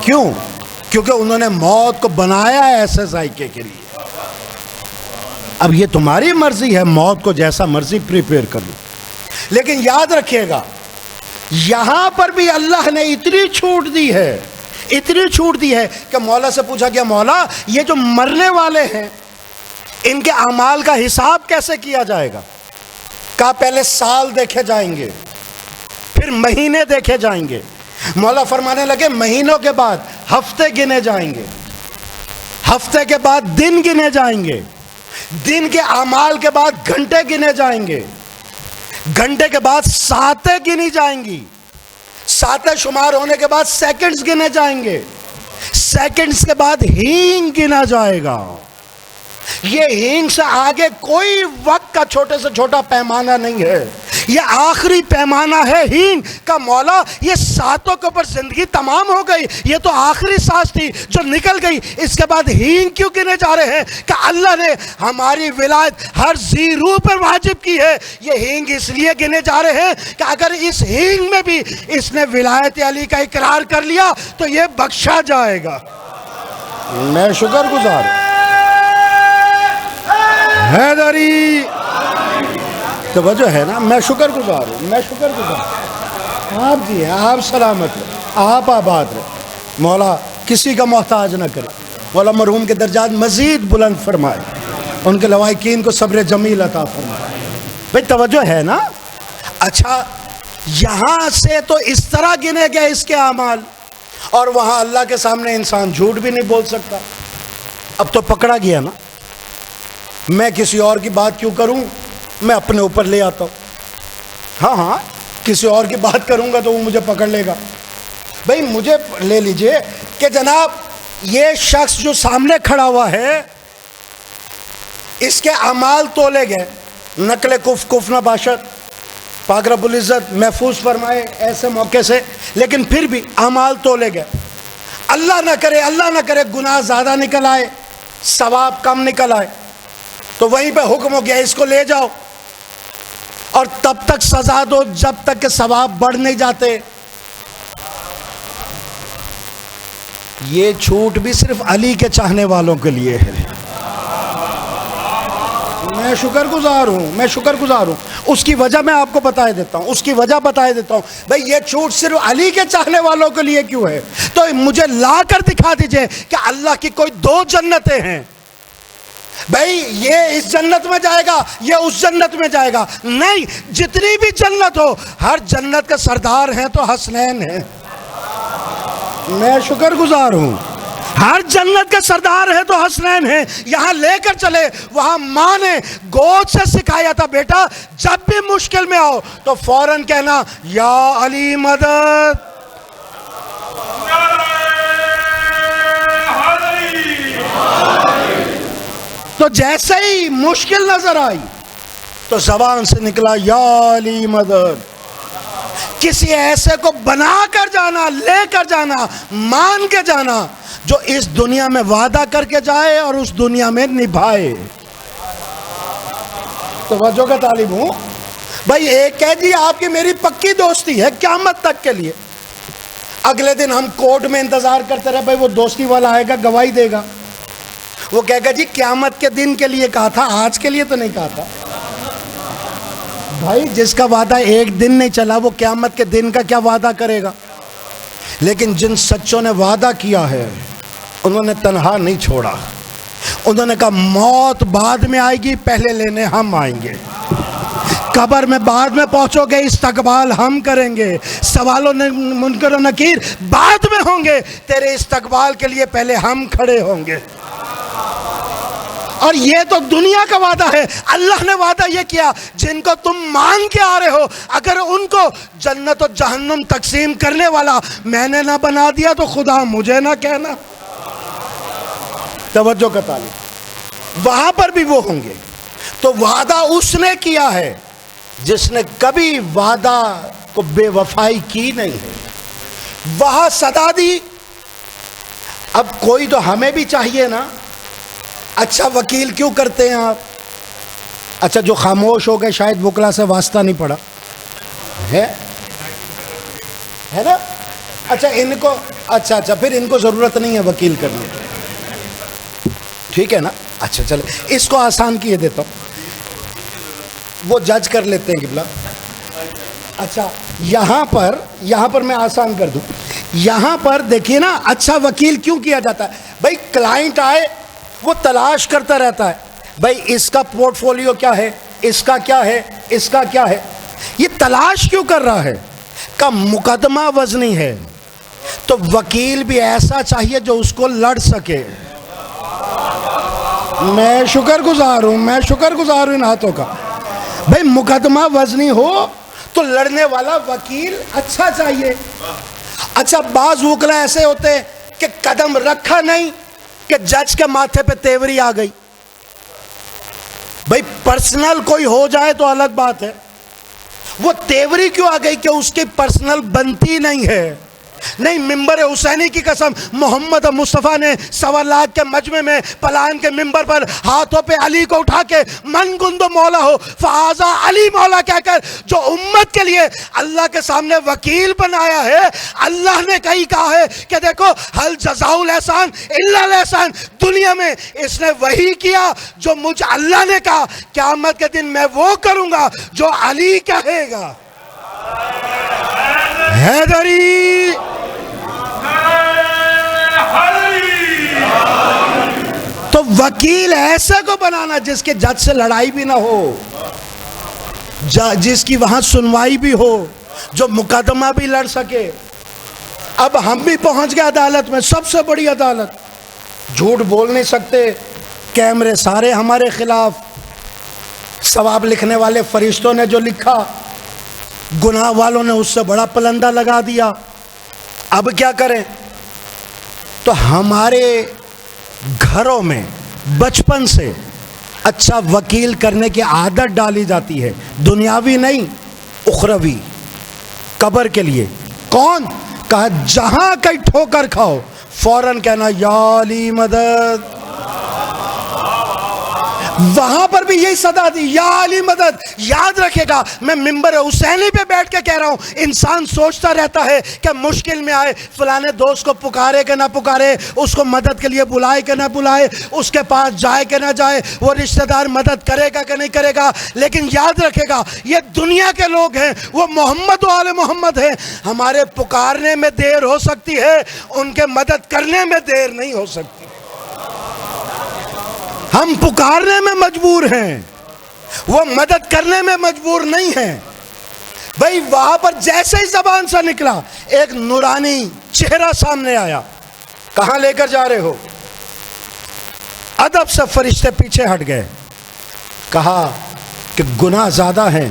کیوں؟ کیونکہ انہوں نے موت کو بنایا ہے ایسے ذائقے کے لیے۔ اب یہ تمہاری مرضی ہے، موت کو جیسا مرضی پریپیئر کر لو، لیکن یاد رکھیے گا یہاں پر بھی اللہ نے اتنی چھوٹ دی ہے، اتنی چھوٹ دی ہے کہ مولا سے پوچھا گیا، مولا یہ جو مرنے والے ہیں ان کے اعمال کا حساب کیسے کیا جائے گا؟ کہا پہلے سال دیکھے جائیں گے، پھر مہینے دیکھے جائیں گے۔ مولا فرمانے لگے مہینوں کے بعد ہفتے گنے جائیں گے، ہفتے کے بعد دن گنے جائیں گے، دن کے اعمال کے بعد گھنٹے گنے جائیں گے، گھنٹے کے بعد ساعتیں گنی جائیں گی، ساعتیں شمار ہونے کے بعد سیکنڈز گنے جائیں گے، سیکنڈز کے بعد ہینگ گنا جائے گا۔ یہ ہینگ سے آگے کوئی وقت کا چھوٹے سے چھوٹا پیمانہ نہیں ہے، یہ آخری پیمانہ ہے ہینگ کا۔ مولا یہ ساتوں کے اوپر زندگی تمام ہو گئی، یہ تو آخری سانس تھی جو نکل گئی، اس کے بعد ہینگ کیوں گنے جا رہے ہیں؟ کہ اللہ نے ہماری ولایت ہر ذی روح پر واجب کی ہے۔ یہ ہینگ اس لیے گنے جا رہے ہیں کہ اگر اس ہینگ میں بھی اس نے ولایت علی کا اقرار کر لیا تو یہ بخشا جائے گا۔ میں شکر گزار ہوں۔ حیدری توجہ ہے نا، میں شکر گزار ہوں، میں شکر گزار ہوں۔ آپ جی ہیں، آپ سلامت رہے، آپ آباد رہے، مولا کسی کا محتاج نہ کرے، مولا مرحوم کے درجات مزید بلند فرمائے، ان کے لواحقین کو صبر جمیل عطا فرمائے۔ بھئی توجہ ہے نا؟ اچھا یہاں سے تو اس طرح گنے گئے اس کے اعمال، اور وہاں اللہ کے سامنے انسان جھوٹ بھی نہیں بول سکتا۔ اب تو پکڑا گیا نا، میں کسی اور کی بات کیوں کروں، میں اپنے اوپر لے آتا ہوں۔ ہاں ہاں کسی اور کی بات کروں گا تو وہ مجھے پکڑ لے گا۔ بھئی مجھے لے لیجئے کہ جناب یہ شخص جو سامنے کھڑا ہوا ہے اس کے اعمال تولے گئے، نقل کف نہ باشد، پاک رب العزت محفوظ فرمائے ایسے موقع سے، لیکن پھر بھی اعمال تولے گئے۔ اللہ نہ کرے گناہ زیادہ نکل آئے، ثواب کم نکل آئے، تو وہیں پہ حکم ہو گیا اس کو لے جاؤ، اور تب تک سزا دو جب تک کہ ثواب بڑھ نہیں جاتے۔ یہ چھوٹ بھی صرف علی کے چاہنے والوں کے لیے ہے۔ میں شکر گزار ہوں، میں شکر گزار ہوں۔ اس کی وجہ میں آپ کو بتا دیتا ہوں، اس کی وجہ بتا دیتا ہوں۔ بھئی یہ چھوٹ صرف علی کے چاہنے والوں کے لیے کیوں ہے؟ تو مجھے لا کر دکھا دیجئے کہ اللہ کی کوئی دو جنتیں ہیں، بھئی یہ اس جنت میں جائے گا یہ اس جنت میں جائے گا، نہیں، جتنی بھی جنت ہو ہر جنت کا سردار ہیں تو حسنین ہیں۔ میں شکر گزار ہوں، ہر جنت کا سردار ہے تو حسنین ہیں۔ یہاں لے کر چلے، وہاں ماں نے گود سے سکھایا تھا، بیٹا جب بھی مشکل میں آؤ تو فوراً کہنا یا علی مدد۔ تو جیسے ہی مشکل نظر آئی تو زبان سے نکلا یا علی مدد۔ کسی ایسے کو بنا کر جانا، لے کر جانا، مان کے جانا جو اس دنیا میں وعدہ کر کے جائے اور اس دنیا میں نبھائے۔ توجہ کا طالب ہوں، بھائی ایک کہہ جی آپ کی میری پکی دوستی ہے قیامت تک کے لیے، اگلے دن ہم کورٹ میں انتظار کرتے رہے، بھائی وہ دوستی والا آئے گا گواہی دے گا، وہ کہے گا جی قیامت کے دن کے لیے کہا تھا، آج کے لیے تو نہیں کہا تھا۔ بھائی جس کا وعدہ ایک دن نہیں چلا وہ قیامت کے دن کا کیا وعدہ کرے گا؟ لیکن جن سچوں نے وعدہ کیا ہے انہوں نے تنہا نہیں چھوڑا، انہوں نے کہا موت بعد میں آئے گی، پہلے لینے ہم آئیں گے، قبر میں بعد میں پہنچو گے، استقبال ہم کریں گے، سوال و منکر و نکیر بعد میں ہوں گے، تیرے استقبال کے لیے پہلے ہم کھڑے ہوں گے۔ اور یہ تو دنیا کا وعدہ ہے، اللہ نے وعدہ یہ کیا جن کو تم مان کے آ رہے ہو اگر ان کو جنت و جہنم تقسیم کرنے والا میں نے نہ بنا دیا تو خدا مجھے نہ کہنا۔ توجہ کا طالب، وہاں پر بھی وہ ہوں گے۔ تو وعدہ اس نے کیا ہے جس نے کبھی وعدہ کو بے وفائی کی نہیں ہے، وہاں صدا دی۔ اب کوئی تو ہمیں بھی چاہیے نا، اچھا وکیل کیوں کرتے ہیں آپ؟ اچھا جو خاموش ہو گئے شاید وکلا سے واسطہ نہیں پڑا ہے نا؟ اچھا ان کو اچھا پھر ان کو ضرورت نہیں ہے وکیل کرنے کی، ٹھیک ہے نا؟ اچھا چلے اس کو آسان کیے دیتا ہوں، وہ جج کر لیتے ہیں قبلہ۔ اچھا یہاں پر میں آسان کر دوں، یہاں پر دیکھیے نا، اچھا وکیل کیوں کیا جاتا ہے؟ بھائی کلائنٹ آئے وہ تلاش کرتا رہتا ہے، بھائی اس کا پورٹ فولیو کیا ہے، اس کا کیا ہے، اس کا کیا ہے، یہ تلاش کیوں کر رہا ہے؟ کا مقدمہ وزنی ہے تو وکیل بھی ایسا چاہیے جو اس کو لڑ سکے۔ میں شکر گزار ہوں ان ہاتھوں کا۔ بھائی مقدمہ وزنی ہو تو لڑنے والا وکیل اچھا چاہیے۔ اچھا بعض وکلا ایسے ہوتے ہیں کہ قدم رکھا نہیں کہ جج کے ماتھے پہ تیوری آ گئی۔ بھائی پرسنل کوئی ہو جائے تو الگ بات ہے، وہ تیوری کیوں آ گئی کہ اس کی پرسنل بنتی نہیں ہے۔ نہیں، ممبر حسینی کی قسم، محمد مصطفیٰ نے 1.25 لاکھ کے مجمع میں پلان کے ممبر پر ہاتھوں پہ علی کو اٹھا کے من گندو مولا ہو فہذا علی مولا کہہ کر جو امت کے لیے اللہ کے سامنے وکیل بنایا ہے، اللہ نے کہا ہے کہ دیکھو حل جزاء الاحسان الا الاحسان، دنیا میں اس نے وہی کیا جو مجھ اللہ نے کہا، قیامت کے دن میں وہ کروں گا جو علی کہے گا۔ حیدری تو وکیل ایسے کو بنانا جس کے جج سے لڑائی بھی نہ ہو، جس کی وہاں سنوائی بھی ہو، جو مقدمہ بھی لڑ سکے۔ اب ہم بھی پہنچ گئے عدالت میں، سب سے بڑی عدالت، جھوٹ بول نہیں سکتے، کیمرے سارے ہمارے خلاف، ثواب لکھنے والے فرشتوں نے جو لکھا گناہ والوں نے اس سے بڑا پلندہ لگا دیا۔ اب کیا کریں؟ تو ہمارے گھروں میں بچپن سے اچھا وکیل کرنے کی عادت ڈالی جاتی ہے، دنیاوی نہیں اخروی، قبر کے لیے۔ کون کہا؟ جہاں کہیں ٹھوکر کھاؤ فوراً کہنا یا علی مدد، وہاں پر بھی یہی صدا دی یا علی مدد۔ یاد رکھے گا میں ممبر حسینی پہ بیٹھ کے کہہ رہا ہوں، انسان سوچتا رہتا ہے کہ مشکل میں آئے فلانے دوست کو پکارے کہ نہ پکارے، اس کو مدد کے لیے بلائے کہ نہ بلائے، اس کے پاس جائے کہ نہ جائے، وہ رشتہ دار مدد کرے گا کہ نہیں کرے گا۔ لیکن یاد رکھے گا یہ دنیا کے لوگ ہیں، وہ محمد و آل محمد ہیں، ہمارے پکارنے میں دیر ہو سکتی ہے، ان کے مدد کرنے میں دیر نہیں ہو سکتی۔ ہم پکارنے میں مجبور ہیں، وہ مدد کرنے میں مجبور نہیں ہیں۔ بھائی وہاں پر جیسے ہی زبان سے نکلا ایک نورانی چہرہ سامنے آیا، کہاں لے کر جا رہے ہو؟ ادب سے فرشتے پیچھے ہٹ گئے، کہا کہ گناہ زیادہ ہیں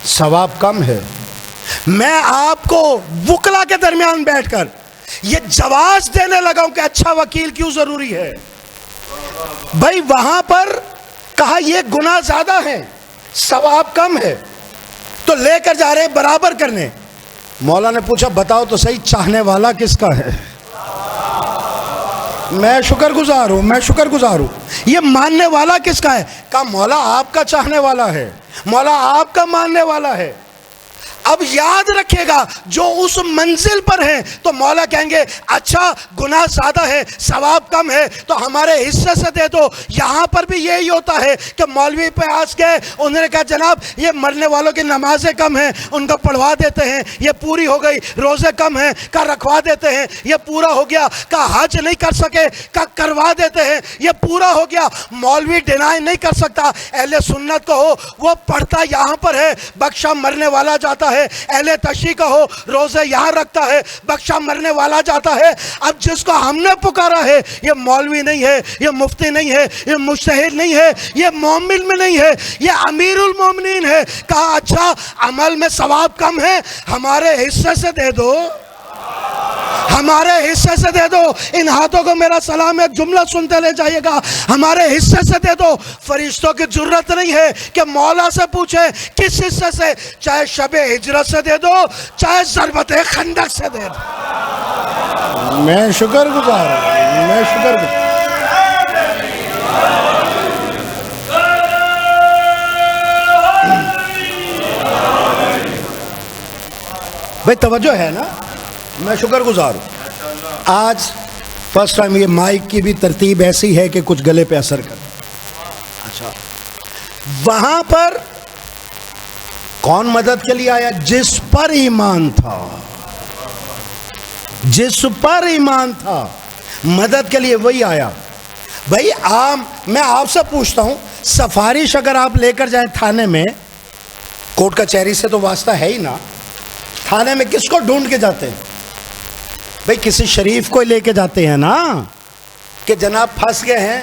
ثواب کم ہے۔ میں آپ کو وکلا کے درمیان بیٹھ کر یہ جواز دینے لگا ہوں کہ اچھا وکیل کیوں ضروری ہے۔ بھائی وہاں پر کہا یہ گناہ زیادہ ہیں ثواب کم ہے، تو لے کر جا رہے برابر کرنے۔ مولا نے پوچھا بتاؤ تو صحیح چاہنے والا کس کا ہے؟ میں شکر گزار ہوں، میں شکر گزار ہوں۔ یہ ماننے والا کس کا ہے؟ کہا مولا آپ کا چاہنے والا ہے، مولا آپ کا ماننے والا ہے۔ اب یاد رکھے گا جو اس منزل پر ہیں تو مولا کہیں گے اچھا گناہ زیادہ ہے، ثواب کم ہے تو ہمارے حصے سے دے دو۔ یہاں پر بھی یہی ہوتا ہے کہ مولوی پہ آس گئے، انہوں نے کہا جناب یہ مرنے والوں کی نمازیں کم ہیں، ان کو پڑھوا دیتے ہیں، یہ پوری ہو گئی۔ روزے کم ہیں، کہا رکھوا دیتے ہیں، یہ پورا ہو گیا۔ کہا حج نہیں کر سکے، کہا کروا دیتے ہیں، یہ پورا ہو گیا۔ مولوی ڈینائی نہیں کر سکتا، اہل سنت کو ہو وہ پڑھتا یہاں پر ہے، بخشا مرنے والا جاتا ہے۔ اہل تشیع کا ہو روزے یہاں رکھتا ہے، بخشا مرنے والا جاتا ہے۔ اب جس کو ہم نے پکارا ہے یہ مولوی نہیں ہے، یہ مفتی نہیں ہے، یہ مجتہد نہیں ہے، یہ مومن میں نہیں ہے، یہ امیر المومنین ہے۔ کہا اچھا عمل میں ثواب کم ہے، ہمارے حصے سے دے دو، ہمارے حصے سے دے دو۔ ان ہاتھوں کو میرا سلام، ایک جملہ سنتے لے جائیے گا، ہمارے حصے سے دے دو۔ فرشتوں کی ضرورت نہیں ہے کہ مولا سے پوچھے کس حصے سے، چاہے شب ہجرت سے دے دو، چاہے ضربت خندق سے دے دو۔ میں شکر گزار ہوں، میں شکر گزار۔ بھئی توجہ ہے نا؟ میں شکر گزار ہوں۔ آج فرسٹ ٹائم یہ مائک کی بھی ترتیب ایسی ہے کہ کچھ گلے پہ اثر کر۔ اچھا وہاں پر کون مدد کے لیے آیا؟ جس پر ایمان تھا، جس پر ایمان تھا مدد کے لیے وہی آیا۔ بھائی میں آپ سے پوچھتا ہوں، سفارش اگر آپ لے کر جائیں تھانے میں، کوٹ کچہری سے تو واسطہ ہے ہی نا، تھانے میں کس کو ڈھونڈ کے جاتے ہیں؟ بھئی کسی شریف کو لے کے جاتے ہیں نا، کہ جناب پھنس گئے ہیں،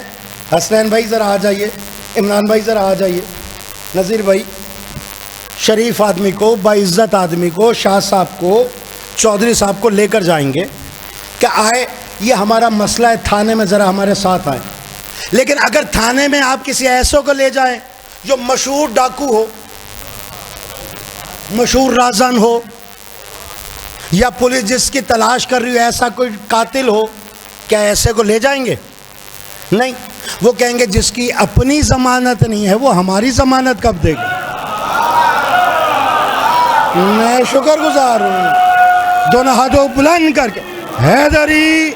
حسنین بھائی ذرا آ جائیے، عمران بھائی ذرا آ جائیے، نذیر بھائی، شریف آدمی کو، باعزت آدمی کو، شاہ صاحب کو، چودھری صاحب کو لے کر جائیں گے کہ آئے یہ ہمارا مسئلہ ہے، تھانے میں ذرا ہمارے ساتھ آئیں۔ لیکن اگر تھانے میں آپ کسی ایسوں کو لے جائیں جو مشہور ڈاکو ہو، مشہور رازن ہو، یا پولیس جس کی تلاش کر رہی ہو ایسا کوئی قاتل ہو، کیا ایسے کو لے جائیں گے؟ نہیں، وہ کہیں گے جس کی اپنی ضمانت نہیں ہے وہ ہماری ضمانت کب دے گا؟ میں شکر گزار ہوں، دونوں ہاتھوں بلند کر کے حیدری۔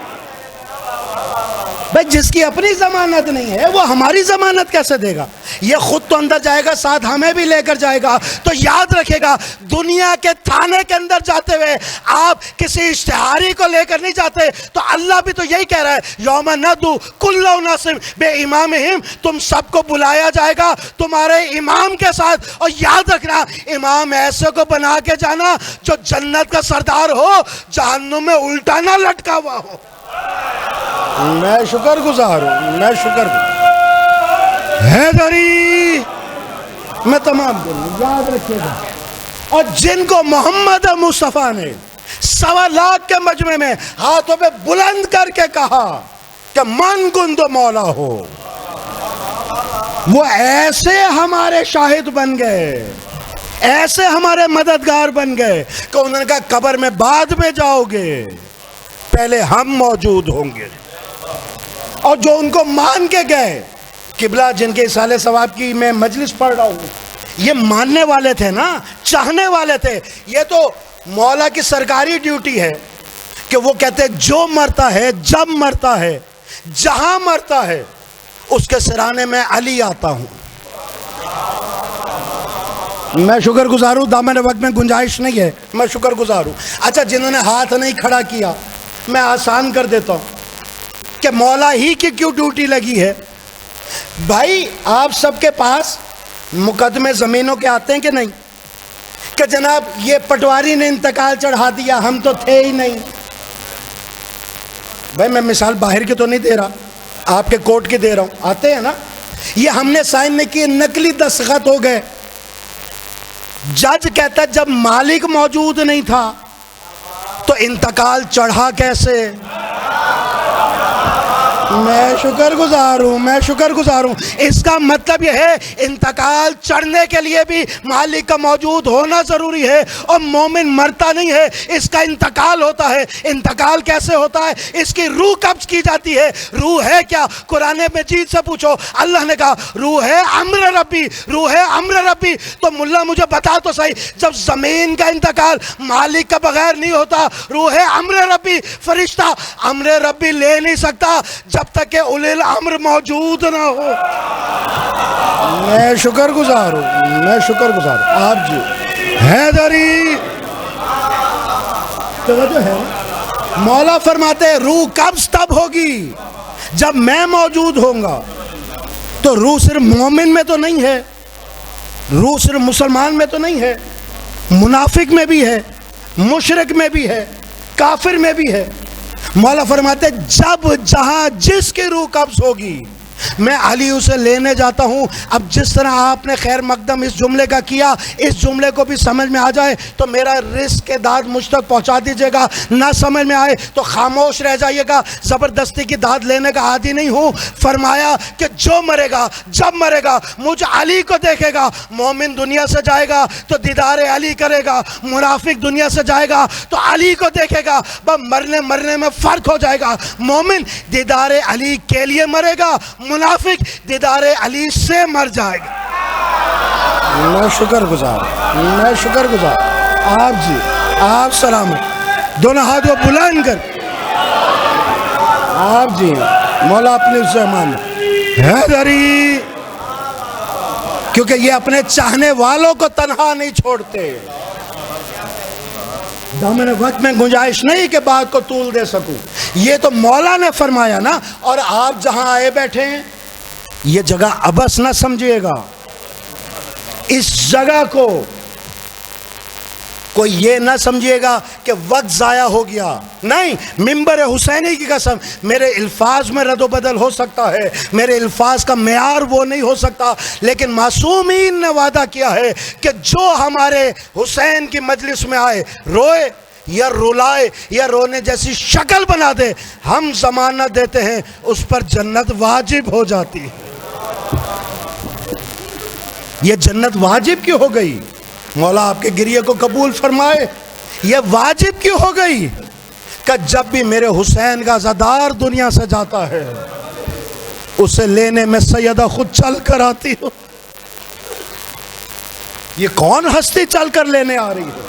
بھائی جس کی اپنی ضمانت نہیں ہے وہ ہماری ضمانت کیسے دے گا؟ یہ خود تو اندر جائے گا، ساتھ ہمیں بھی لے کر جائے گا۔ تو یاد رکھے گا دنیا کے تھانے کے اندر جاتے ہوئے آپ کسی اشتہاری کو لے کر نہیں جاتے۔ تو اللہ بھی تو یہی کہہ رہا ہے یوم ندعو کل اناس بامامہم، تم سب کو بلایا جائے گا تمہارے امام کے ساتھ۔ اور یاد رکھنا امام ایسے کو بنا کے جانا جو جنت کا سردار ہو، جہنم میں الٹا نہ لٹکا ہوا ہو۔ میں شکر گزار ہوں، میں شکر گزار۔ حیدری میں تمام دن یاد رکھیے گا۔ اور جن کو محمد مصطفیٰ نے 1.25 لاکھ کے مجمع میں ہاتھوں پہ بلند کر کے کہا کہ من کن مولا ہو، وہ ایسے ہمارے شاہد بن گئے، ایسے ہمارے مددگار بن گئے کہ انہوں نے کہا قبر میں بعد میں جاؤ گے، پہلے ہم موجود ہوں گے۔ اور جو ان کو مان کے گئے، قبلہ جن کے اصالہ ثواب کی میں مجلس پڑھ رہا ہوں، یہ ماننے والے تھے نا، چاہنے والے تھے۔ یہ تو مولا کی سرکاری ڈیوٹی ہے کہ وہ کہتے جو مرتا ہے، جب مرتا ہے، جہاں مرتا ہے، اس کے سرانے میں علی آتا ہوں۔ میں شکر گزار ہوں، دامن وقت میں گنجائش نہیں ہے، میں شکر گزار ہوں۔ اچھا جنہوں نے ہاتھ نہیں کھڑا کیا، میں آسان کر دیتا ہوں کہ مولا ہی کی کیوں ڈیوٹی لگی ہے؟ بھائی آپ سب کے پاس مقدمے زمینوں کے آتے ہیں کہ نہیں؟ کہ جناب یہ پٹواری نے انتقال چڑھا دیا، ہم تو تھے ہی نہیں۔ بھائی میں مثال باہر کی تو نہیں دے رہا، آپ کے کوٹ کی دے رہا ہوں، آتے ہیں نا؟ یہ ہم نے سائن نہیں کیے، نقلی دستخط ہو گئے۔ جج کہتا ہے جب مالک موجود نہیں تھا تو انتقال چڑھا کیسے؟ میں شکر گزار ہوں، میں شکر گزار ہوں۔ اس کا مطلب یہ ہے انتقال چڑھنے کے لیے بھی مالک کا موجود ہونا ضروری ہے، اور مومن مرتا نہیں ہے، اس کا انتقال ہوتا ہے۔ انتقال کیسے ہوتا ہے؟ اس کی روح قبض کی جاتی ہے۔ روح ہے کیا؟ قرآن مجید سے پوچھو، اللہ نے کہا روح ہے امر ربی، روح ہے امر ربی۔ تو ملا مجھے بتا تو صحیح، جب زمین کا انتقال مالک کا بغیر نہیں ہوتا، روح ہے امر ربی، فرشتہ امر ربی لے نہیں سکتا جب تک کہ اولی الامر موجود نہ ہو۔ میں شکر گزار ہوں، میں شکر گزار ہوں۔ آپ جی حیدری توجہ ہے، مولا فرماتے ہیں روح قبض تب ہوگی جب میں موجود ہوں گا۔ تو روح صرف مومن میں تو نہیں ہے، روح صرف مسلمان میں تو نہیں ہے، منافق میں بھی ہے، مشرک میں بھی ہے، کافر میں بھی ہے۔ مولا فرماتے ہیں جب جہاں جس کی روح قبض ہوگی میں علی اسے لینے جاتا ہوں۔ اب جس طرح آپ نے خیر مقدم اس جملے کا کیا، اس جملے کو بھی سمجھ میں آ جائے تو میرا رزق کے داد مجھ تک پہنچا دیجئے گا، نہ سمجھ میں آئے تو خاموش رہ جائیے گا، زبردستی کی داد لینے کا عادی نہیں ہوں۔ فرمایا کہ جو مرے گا، جب مرے گا مجھ علی کو دیکھے گا۔ مومن دنیا سے جائے گا تو دیدار علی کرے گا، منافق دنیا سے جائے گا تو علی کو دیکھے گا۔ بس مرنے میں فرق ہو جائے گا، مومن دیدار علی کے لیے مرے گا، منافق دیدار علی سے مر جائے گا۔ میں شکر گزار، میں شکر گزار۔ آپ جی آپ سلامت، دونوں ہاتھ کو بلند کر، آپ جی مولا اپنے زمان حیدری، کیونکہ یہ اپنے چاہنے والوں کو تنہا نہیں چھوڑتے۔ دامن وقت میں گنجائش نہیں کہ بات کو طول دے سکوں، یہ تو مولا نے فرمایا نا۔ اور آپ جہاں آئے بیٹھے ہیں یہ جگہ ابس نہ سمجھیے گا، اس جگہ کو کوئی یہ نہ سمجھیے گا کہ وقت ضائع ہو گیا، نہیں۔ منبر حسینی کی قسم، میرے الفاظ میں رد و بدل ہو سکتا ہے، میرے الفاظ کا معیار وہ نہیں ہو سکتا، لیکن معصومین نے وعدہ کیا ہے کہ جو ہمارے حسین کی مجلس میں آئے، روئے یا رلائے یا رونے جیسی شکل بنا دے، ہم ضمانت دیتے ہیں اس پر جنت واجب ہو جاتی ہے۔ یہ جنت واجب کیوں ہو گئی؟ مولا آپ کے گریے کو قبول فرمائے۔ یہ واجب کیوں ہو گئی کہ جب بھی میرے حسین کا عزادار دنیا سے جاتا ہے اسے لینے میں سیدہ خود چل کر آتی ہو۔ یہ کون ہستی چل کر لینے آ رہی ہے؟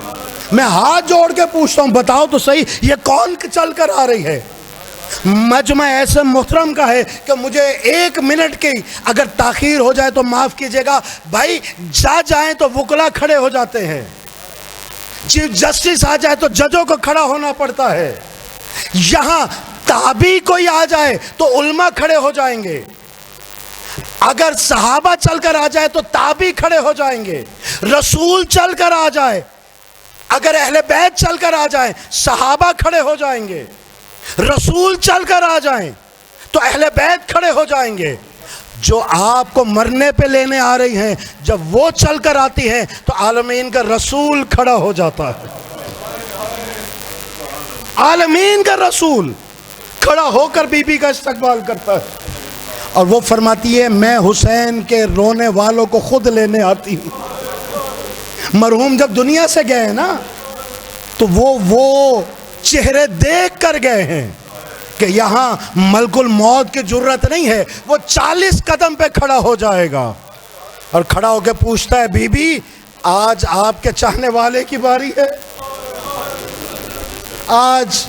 میں ہاتھ جوڑ کے پوچھتا ہوں، بتاؤ تو صحیح یہ کون چل کر آ رہی ہے؟ مجمع ایسے محترم کا ہے کہ مجھے 1 منٹ کی اگر تاخیر ہو جائے تو معاف کیجئے گا بھائی، جا جائیں تو وکلا کھڑے ہو جاتے ہیں، چیف جسٹس آ جائے تو ججوں کو کھڑا ہونا پڑتا ہے، یہاں تابعی کوئی آ جائے تو علماء کھڑے ہو جائیں گے، اگر صحابہ چل کر آ جائے تو تابعی کھڑے ہو جائیں گے، رسول چل کر آ جائے، اگر اہل بیت چل کر آ جائیں صحابہ کھڑے ہو جائیں گے، رسول چل کر آ جائیں تو اہل بیت کھڑے ہو جائیں گے۔ جو آپ کو مرنے پہ لینے آ رہی ہیں جب وہ چل کر آتی ہیں تو عالمین کا رسول کھڑا ہو جاتا ہے، عالمین کا رسول کھڑا ہو کر بی بی کا استقبال کرتا ہے، اور وہ فرماتی ہے میں حسین کے رونے والوں کو خود لینے آتی ہوں۔ مرحوم جب دنیا سے گئے ہیں نا تو وہ چہرے دیکھ کر گئے ہیں کہ یہاں ملک الموت کی جرت نہیں ہے۔ وہ 40 قدم پہ کھڑا ہو جائے گا اور کھڑا ہو کے پوچھتا ہے بی بی آج آپ کے چاہنے والے کی باری ہے، آج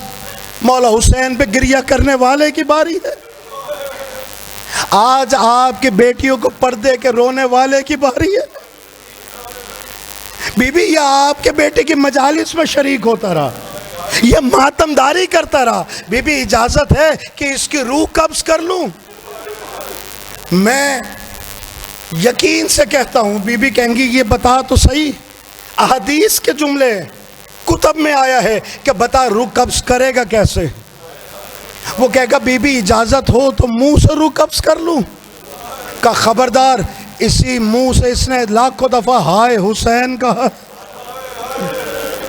مولا حسین پہ گریہ کرنے والے کی باری ہے، آج آپ کی بیٹیوں کو پردے کے رونے والے کی باری ہے۔ بی بی یہ آپ کے بیٹے کی مجالس میں شریک ہوتا رہا، یہ ماتمداری کرتا رہا، بی بی اجازت ہے کہ اس کی روح قبض کر لوں؟ میں یقین سے کہتا ہوں بی بی کہیں گی یہ بتا تو صحیح، احادیث کے جملے کتب میں آیا ہے کہ بتا روح قبض کرے گا کیسے؟ وہ کہے گا بی بی اجازت ہو تو منہ سے روح قبض کر لوں؟ کہ خبردار، اسی منہ سے اس نے لاکھوں دفعہ ہائے حسین کہا،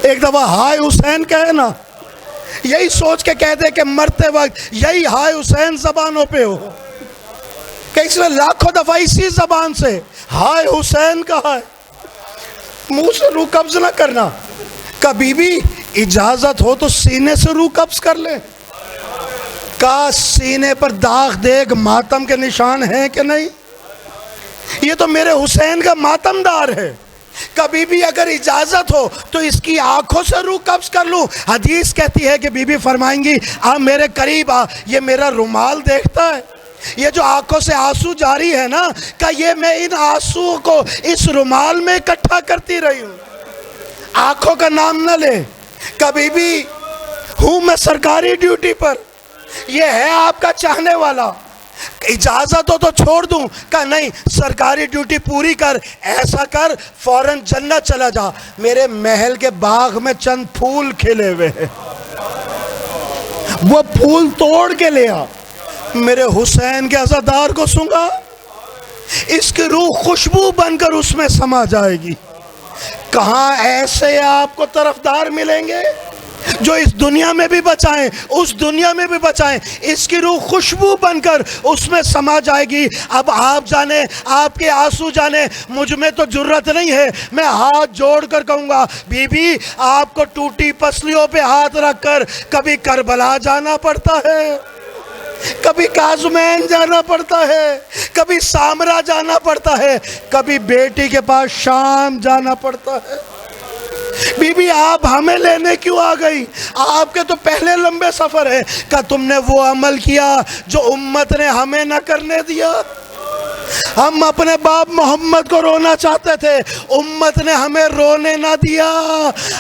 ایک دفعہ ہائے حسین کہے نا، یہی سوچ کے کہہ دے کہ مرتے وقت یہی ہائے حسین زبانوں پہ ہو، کہ اس نے لاکھوں دفعہ اسی زبان سے ہائے حسین کہا ہے، منہ سے روح قبض نہ کرنا۔ کبھی بھی اجازت ہو تو سینے سے روح قبض کر لیں۔ کا سینے پر داغ دیگ ماتم کے نشان ہیں کہ نہیں؟ یہ تو میرے حسین کا ماتم دار ہے۔ کبھی بھی اگر اجازت ہو تو اس کی آنکھوں سے روح قبض کر لوں۔ حدیث کہتی ہے کہ بی بی فرمائیں گی آ میرے قریب آ، یہ میرا رومال دیکھتا ہے، یہ جو آنکھوں سے آنسو جاری ہے نا، کہ یہ میں ان آنسو کو اس رومال میں اکٹھا کرتی رہی ہوں۔ آنکھوں کا نام نہ لے، کبھی بھی ہوں میں سرکاری ڈیوٹی پر، یہ ہے آپ کا چاہنے والا، اجازت ہو تو چھوڑ دوں؟ کہ نہیں، سرکاری ڈیوٹی پوری کر، ایسا کر فوراً جنت چلا جا، میرے محل کے باغ میں چند پھول کھلے ہوئے ہیں، وہ پھول توڑ کے لے آ، میرے حسین کے عزادار کو سنگا، اس کی روح خوشبو بن کر اس میں سما جائے گی۔ کہاں ایسے آپ کو طرفدار ملیں گے جو اس دنیا میں بھی بچائیں، اس دنیا میں بھی بچائیں، اس کی روح خوشبو بن کر اس میں سما جائے گی۔ اب آپ جانے، آپ کے آنسو جانے، مجھ میں تو جرت نہیں ہے، میں ہاتھ جوڑ کر کہوں گا بی بی آپ کو ٹوٹی پسلیوں پہ ہاتھ رکھ کر کبھی کربلا جانا پڑتا ہے، کبھی کاظمین جانا پڑتا ہے، کبھی سامرا جانا پڑتا ہے، کبھی بیٹی کے پاس شام جانا پڑتا ہے۔ بی بی آپ ہمیں لینے کیوں آ گئی؟ آپ کے تو پہلے لمبے سفر ہے، کہ تم نے وہ عمل کیا جو امت نے ہمیں نہ کرنے دیا۔ ہم اپنے باپ محمد کو رونا چاہتے تھے، امت نے ہمیں رونے نہ دیا۔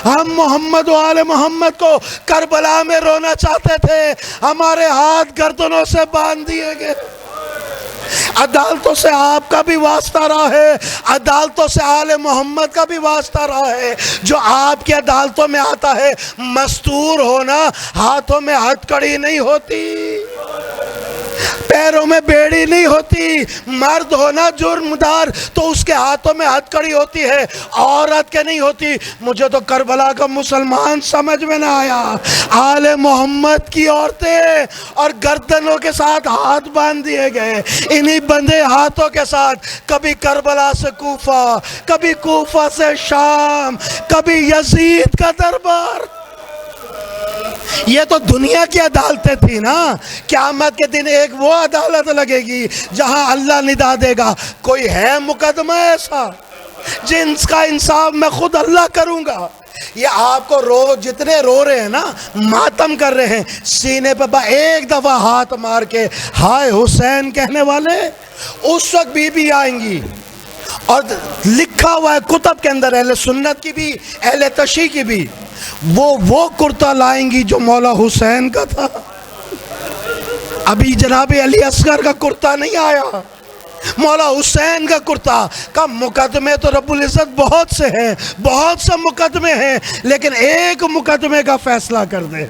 ہم محمد و آل محمد کو کربلا میں رونا چاہتے تھے، ہمارے ہاتھ گردنوں سے باندھ دیے گئے۔ عدالتوں سے آپ کا بھی واسطہ رہا ہے، عدالتوں سے آل محمد کا بھی واسطہ رہا ہے۔ جو آپ کی عدالتوں میں آتا ہے، مستور ہونا ہاتھوں میں ہتھکڑی نہیں ہوتی، پیروں میں بیڑی نہیں ہوتی، مرد ہونا جرمدار تو اس کے ہاتھوں میں ہتھکڑی ہوتی ہے، عورت کے نہیں ہوتی۔ مجھے تو کربلا کا مسلمان سمجھ میں نہ آیا، آل محمد کی عورتیں اور گردنوں کے ساتھ ہاتھ باندھ دیے گئے، انہی بندے ہاتھوں کے ساتھ کبھی کربلا سے کوفہ، کبھی کوفہ سے شام، کبھی یزید کا دربار۔ یہ تو دنیا کی عدالتیں تھی نا، قیامت کے دن ایک وہ عدالت لگے گی جہاں اللہ ندا دے گا کوئی ہے مقدمہ ایسا جس کا انصاف میں خود اللہ کروں گا۔ یہ آپ کو جتنے رو رہے ہیں نا، ماتم کر رہے ہیں، سینے پہ ایک دفعہ ہاتھ مار کے ہائے حسین کہنے والے اس وقت بی بی آئیں گی۔ اور لکھا ہوا ہے کتب کے اندر، اہل سنت کی بھی اہل تشیع کی بھی، وہ کرتا لائیں گی جو مولا حسین کا تھا۔ ابھی جناب علی اصغر کا کرتا نہیں آیا، مولا حسین کا کرتا کا مقدمے تو رب العزت بہت سے ہیں، بہت سے مقدمے ہیں، لیکن ایک مقدمے کا فیصلہ کر دے،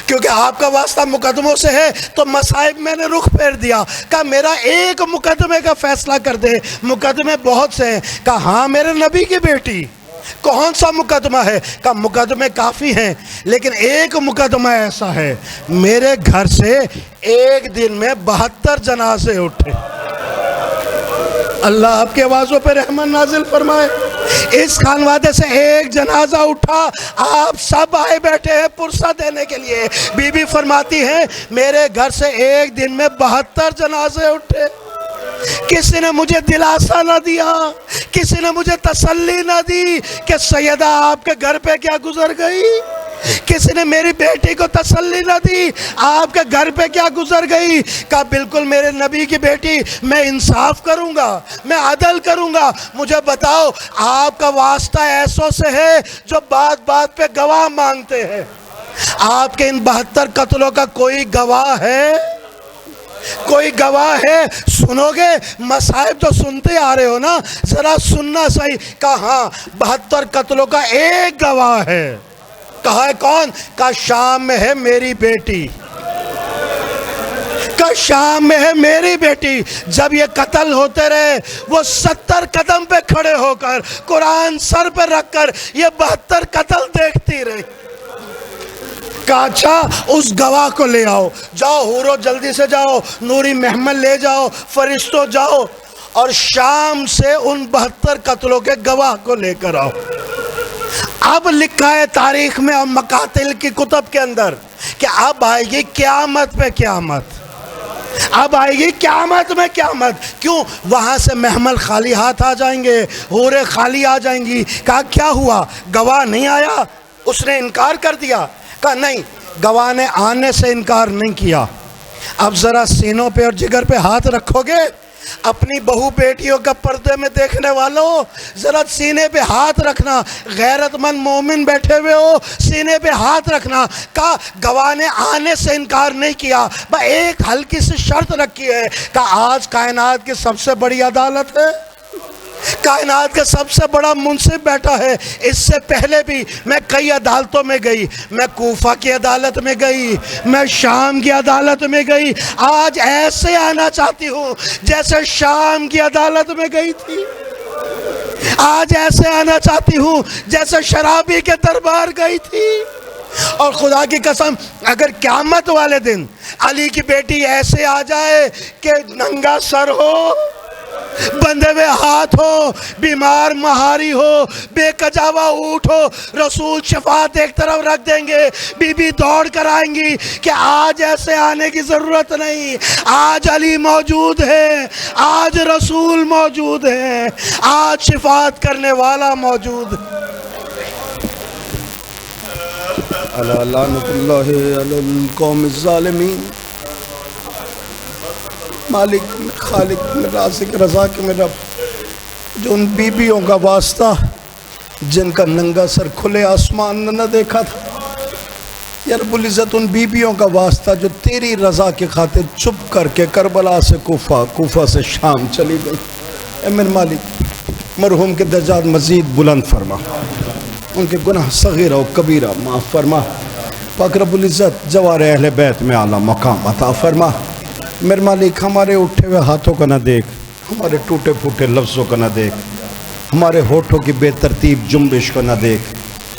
کیونکہ آپ کا واسطہ مقدموں سے ہے تو مصائب میں نے رخ پھیر دیا، کہا میرا ایک مقدمے کا فیصلہ کر دے، مقدمے بہت سے ہیں، کہا ہاں میرے نبی کی بیٹی، کون سا مقدمہ ہے؟ کہا مقدمے کافی ہیں لیکن ایک مقدمہ ایسا ہے، میرے گھر سے ایک دن میں 72 جنازے اٹھے۔ اللہ آپ کے آوازوں پہ رحمت نازل فرمائے۔ اس خانوادے سے ایک جنازہ اٹھا، آپ سب آئے بیٹھے ہیں پرسہ دینے کے لیے۔ بی بی فرماتی ہیں میرے گھر سے ایک دن میں 72 جنازے اٹھے، کسی نے مجھے دلاسا نہ دیا، کسی نے مجھے تسلی نہ دی کہ سیدہ آپ کے گھر پہ کیا گزر گئی، کسی نے میری بیٹی کو تسلی نہ دی آپ کے گھر پہ کیا گزر گئی۔ کہا بالکل میرے نبی کی بیٹی، میں انصاف کروں گا، میں عدل کروں گا، مجھے بتاؤ آپ کا واسطہ ایسوں سے ہے جو بات بات پہ گواہ مانگتے ہیں، آپ کے ان 72 قتلوں کا کوئی گواہ ہے؟ کوئی گواہ ہے؟ سنو گے؟ مصائب تو سنتے آ رہے ہو نا، ذرا سننا صحیح۔ کہا ہاں 72 قتلوں کا ایک گواہ ہے۔ کہا ہے کون؟ کہا شام میں ہے میری بیٹی، کہا شام میں ہے میری بیٹی۔ جب یہ قتل ہوتے رہے وہ 70 قدم پہ کھڑے ہو کر قرآن سر پہ رکھ کر یہ 72 قتل دیکھتی رہی۔ کہ کہا اچھا اس گواہ کو لے آؤ، جاؤ حورو جلدی سے جاؤ، نوری محمل لے جاؤ، فرشتوں جاؤ اور شام سے ان 72 قتلوں کے گواہ کو لے کر آؤ۔ اب لکھا ہے تاریخ میں اور مقاتل کی کتب کے اندر کہ اب آئے گی قیامت پہ قیامت، اب آئے گی قیامت میں قیامت۔ کیوں؟ وہاں سے محمل خالی ہاتھ آ جائیں گے، حوریں خالی آ جائیں گی۔ کہا کیا ہوا؟ گواہ نہیں آیا؟ اس نے انکار کر دیا؟ کہا نہیں، گواہ نے آنے سے انکار نہیں کیا۔ اب ذرا سینوں پہ اور جگر پہ ہاتھ رکھو گے؟ اپنی بہو بیٹیوں کا پردے میں دیکھنے والوں ذرا سینے پہ ہاتھ رکھنا، غیرت مند مومن بیٹھے ہوئے ہو سینے پہ ہاتھ رکھنا۔ کہا گواہ نے آنے سے انکار نہیں کیا، بس ایک ہلکی سی شرط رکھی ہے۔ کہا آج کائنات کی سب سے بڑی عدالت ہے، کائنات کا سب سے بڑا منصف بیٹھا ہے۔ اس سے پہلے بھی میں کئی عدالتوں میں گئی، میں کوفہ کی عدالت میں گئی، میں شام کی عدالت میں گئی، آج ایسے آنا چاہتی ہوں جیسے شام کی عدالت میں گئی تھی، آج ایسے آنا چاہتی ہوں جیسے شرابی کے دربار گئی تھی۔ اور خدا کی قسم اگر قیامت والے دن علی کی بیٹی ایسے آ جائے کہ ننگا سر ہو، بندھے ہوئے ہاتھ ہو، بیمار مہاری ہو، بے کجاوا اونٹ ہو، رسول شفاعت ایک طرف رکھ دیں گے، بی بی دوڑ کر آئیں گی کہ آج ایسے آنے کی ضرورت نہیں، آج علی موجود ہے، آج رسول موجود ہے، آج شفاعت کرنے والا موجود ہے۔ الا لعنت اللہ علی القوم الظالمین۔ مالک خالق رازق رزاق میں رب، جو ان بیبیوں کا واسطہ جن کا ننگا سر کھلے آسمان نے نہ دیکھا تھا، یا رب العزت ان بیبیوں کا واسطہ جو تیری رضا کی خاطر چپ کر کے کربلا سے کوفہ، کوفہ سے شام چلی گئی، اے میرے مالک مرحوم کے درجات مزید بلند فرما، ان کے گناہ صغیرہ و کبیرہ معاف فرما، پاک رب العزت جوار اہل بیت میں اعلیٰ مقام عطا فرما۔ میرے مالک ہمارے اٹھے ہوئے ہاتھوں کا نہ دیکھ، ہمارے ٹوٹے پھوٹے لفظوں کا نہ دیکھ، ہمارے ہونٹوں کی بے ترتیب جنبش کو نہ دیکھ۔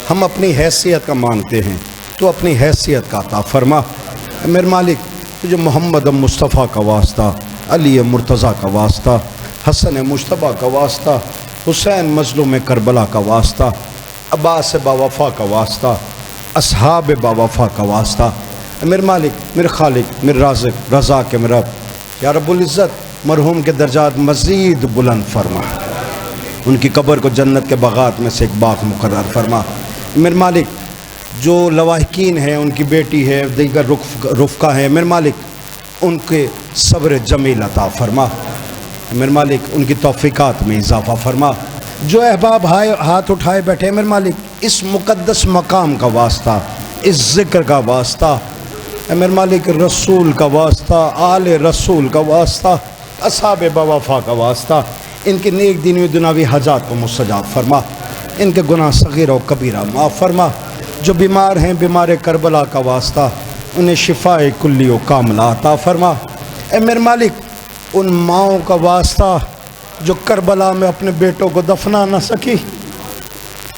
ہم اپنی حیثیت کا مانگتے ہیں، تو اپنی حیثیت کا عطا فرما۔ میرے مالک تجھے محمد مصطفیٰ کا واسطہ، علی مرتضیٰ کا واسطہ، حسن مجتبیٰ کا واسطہ، حسین مظلوم کربلا کا واسطہ، عباس با وفا کا واسطہ، اصحاب با وفا کا واسطہ، میرے مالک میرے خالق میرے رازق رزاق میرے رب، یا رب العزت مرحوم کے درجات مزید بلند فرما، ان کی قبر کو جنت کے باغات میں سے ایک باغ مقرر فرما۔ میرے مالک جو لواحقین ہیں، ان کی بیٹی ہے، دیگر رفقا ہیں، میرے مالک ان کے صبر جمیل عطا فرما، میرے مالک ان کی توفیقات میں اضافہ فرما۔ جو احباب ہاتھ اٹھائے بیٹھے میرے مالک اس مقدس مقام کا واسطہ، اس ذکر کا واسطہ، میرے مالک رسول کا واسطہ، آل رسول کا واسطہ، اصحاب با وفا کا واسطہ، ان کی نیک دینی و دنیاوی حاجات کو مستجاب فرما، ان کے گناہ صغیرہ و کبیرہ معاف فرما۔ جو بیمار ہیں بیمار کربلا کا واسطہ، انہیں شفاء کلی و کاملہ عطا فرما۔ اے میرے مالک ان ماؤں کا واسطہ جو کربلا میں اپنے بیٹوں کو دفنا نہ سکی،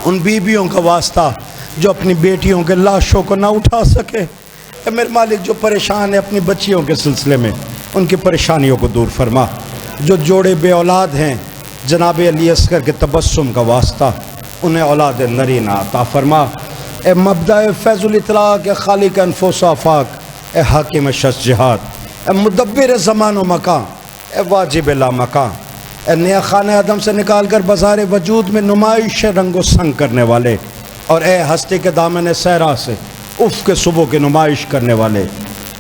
ان بیویوں کا واسطہ جو اپنی بیٹیوں کے لاشوں کو نہ اٹھا سکے، اے میرے مالک جو پریشان ہیں اپنی بچیوں کے سلسلے میں، ان کی پریشانیوں کو دور فرما۔ جو جوڑے بے اولاد ہیں جناب علی اصغر کے تبسم کا واسطہ، انہیں اولاد نرینہ عطا فرما۔ اے مبدأ فیض الاطلاق، اے خالق انفس و آفاق، اے حاکم شش جہاد، اے مدبر زمان و مکان، اے واجب لا مکان، اے نیا خانہ آدم سے نکال کر بازار وجود میں نمائش رنگ و سنگ کرنے والے، اور اے ہستی کے دامن صحرا سے افق صبح کی نمائش کرنے والے،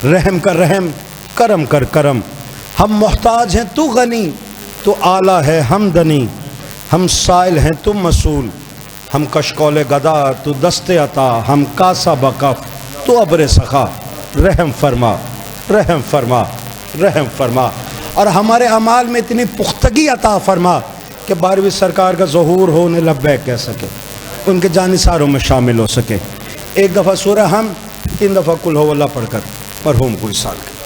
رحم کر رحم، کرم کر کرم، ہم محتاج ہیں تو غنی، تو اعلیٰ ہے ہم دنی، ہم سائل ہیں تو مسئول، ہم کشکول گدا تو دست عطا، ہم کاسا بکف تو ابر سخا، رحم فرما رحم فرما رحم فرما، اور ہمارے اعمال میں اتنی پختگی عطا فرما کہ 12ویں سرکار کا ظہور ہو انہیں لبیک کہہ سکے، ان کے جانثاروں میں شامل ہو سکے۔ ایک دفعہ سورہ ہم، 3 دفعہ قل هو اللہ پڑھ کر مرحوم کو اصال کریں۔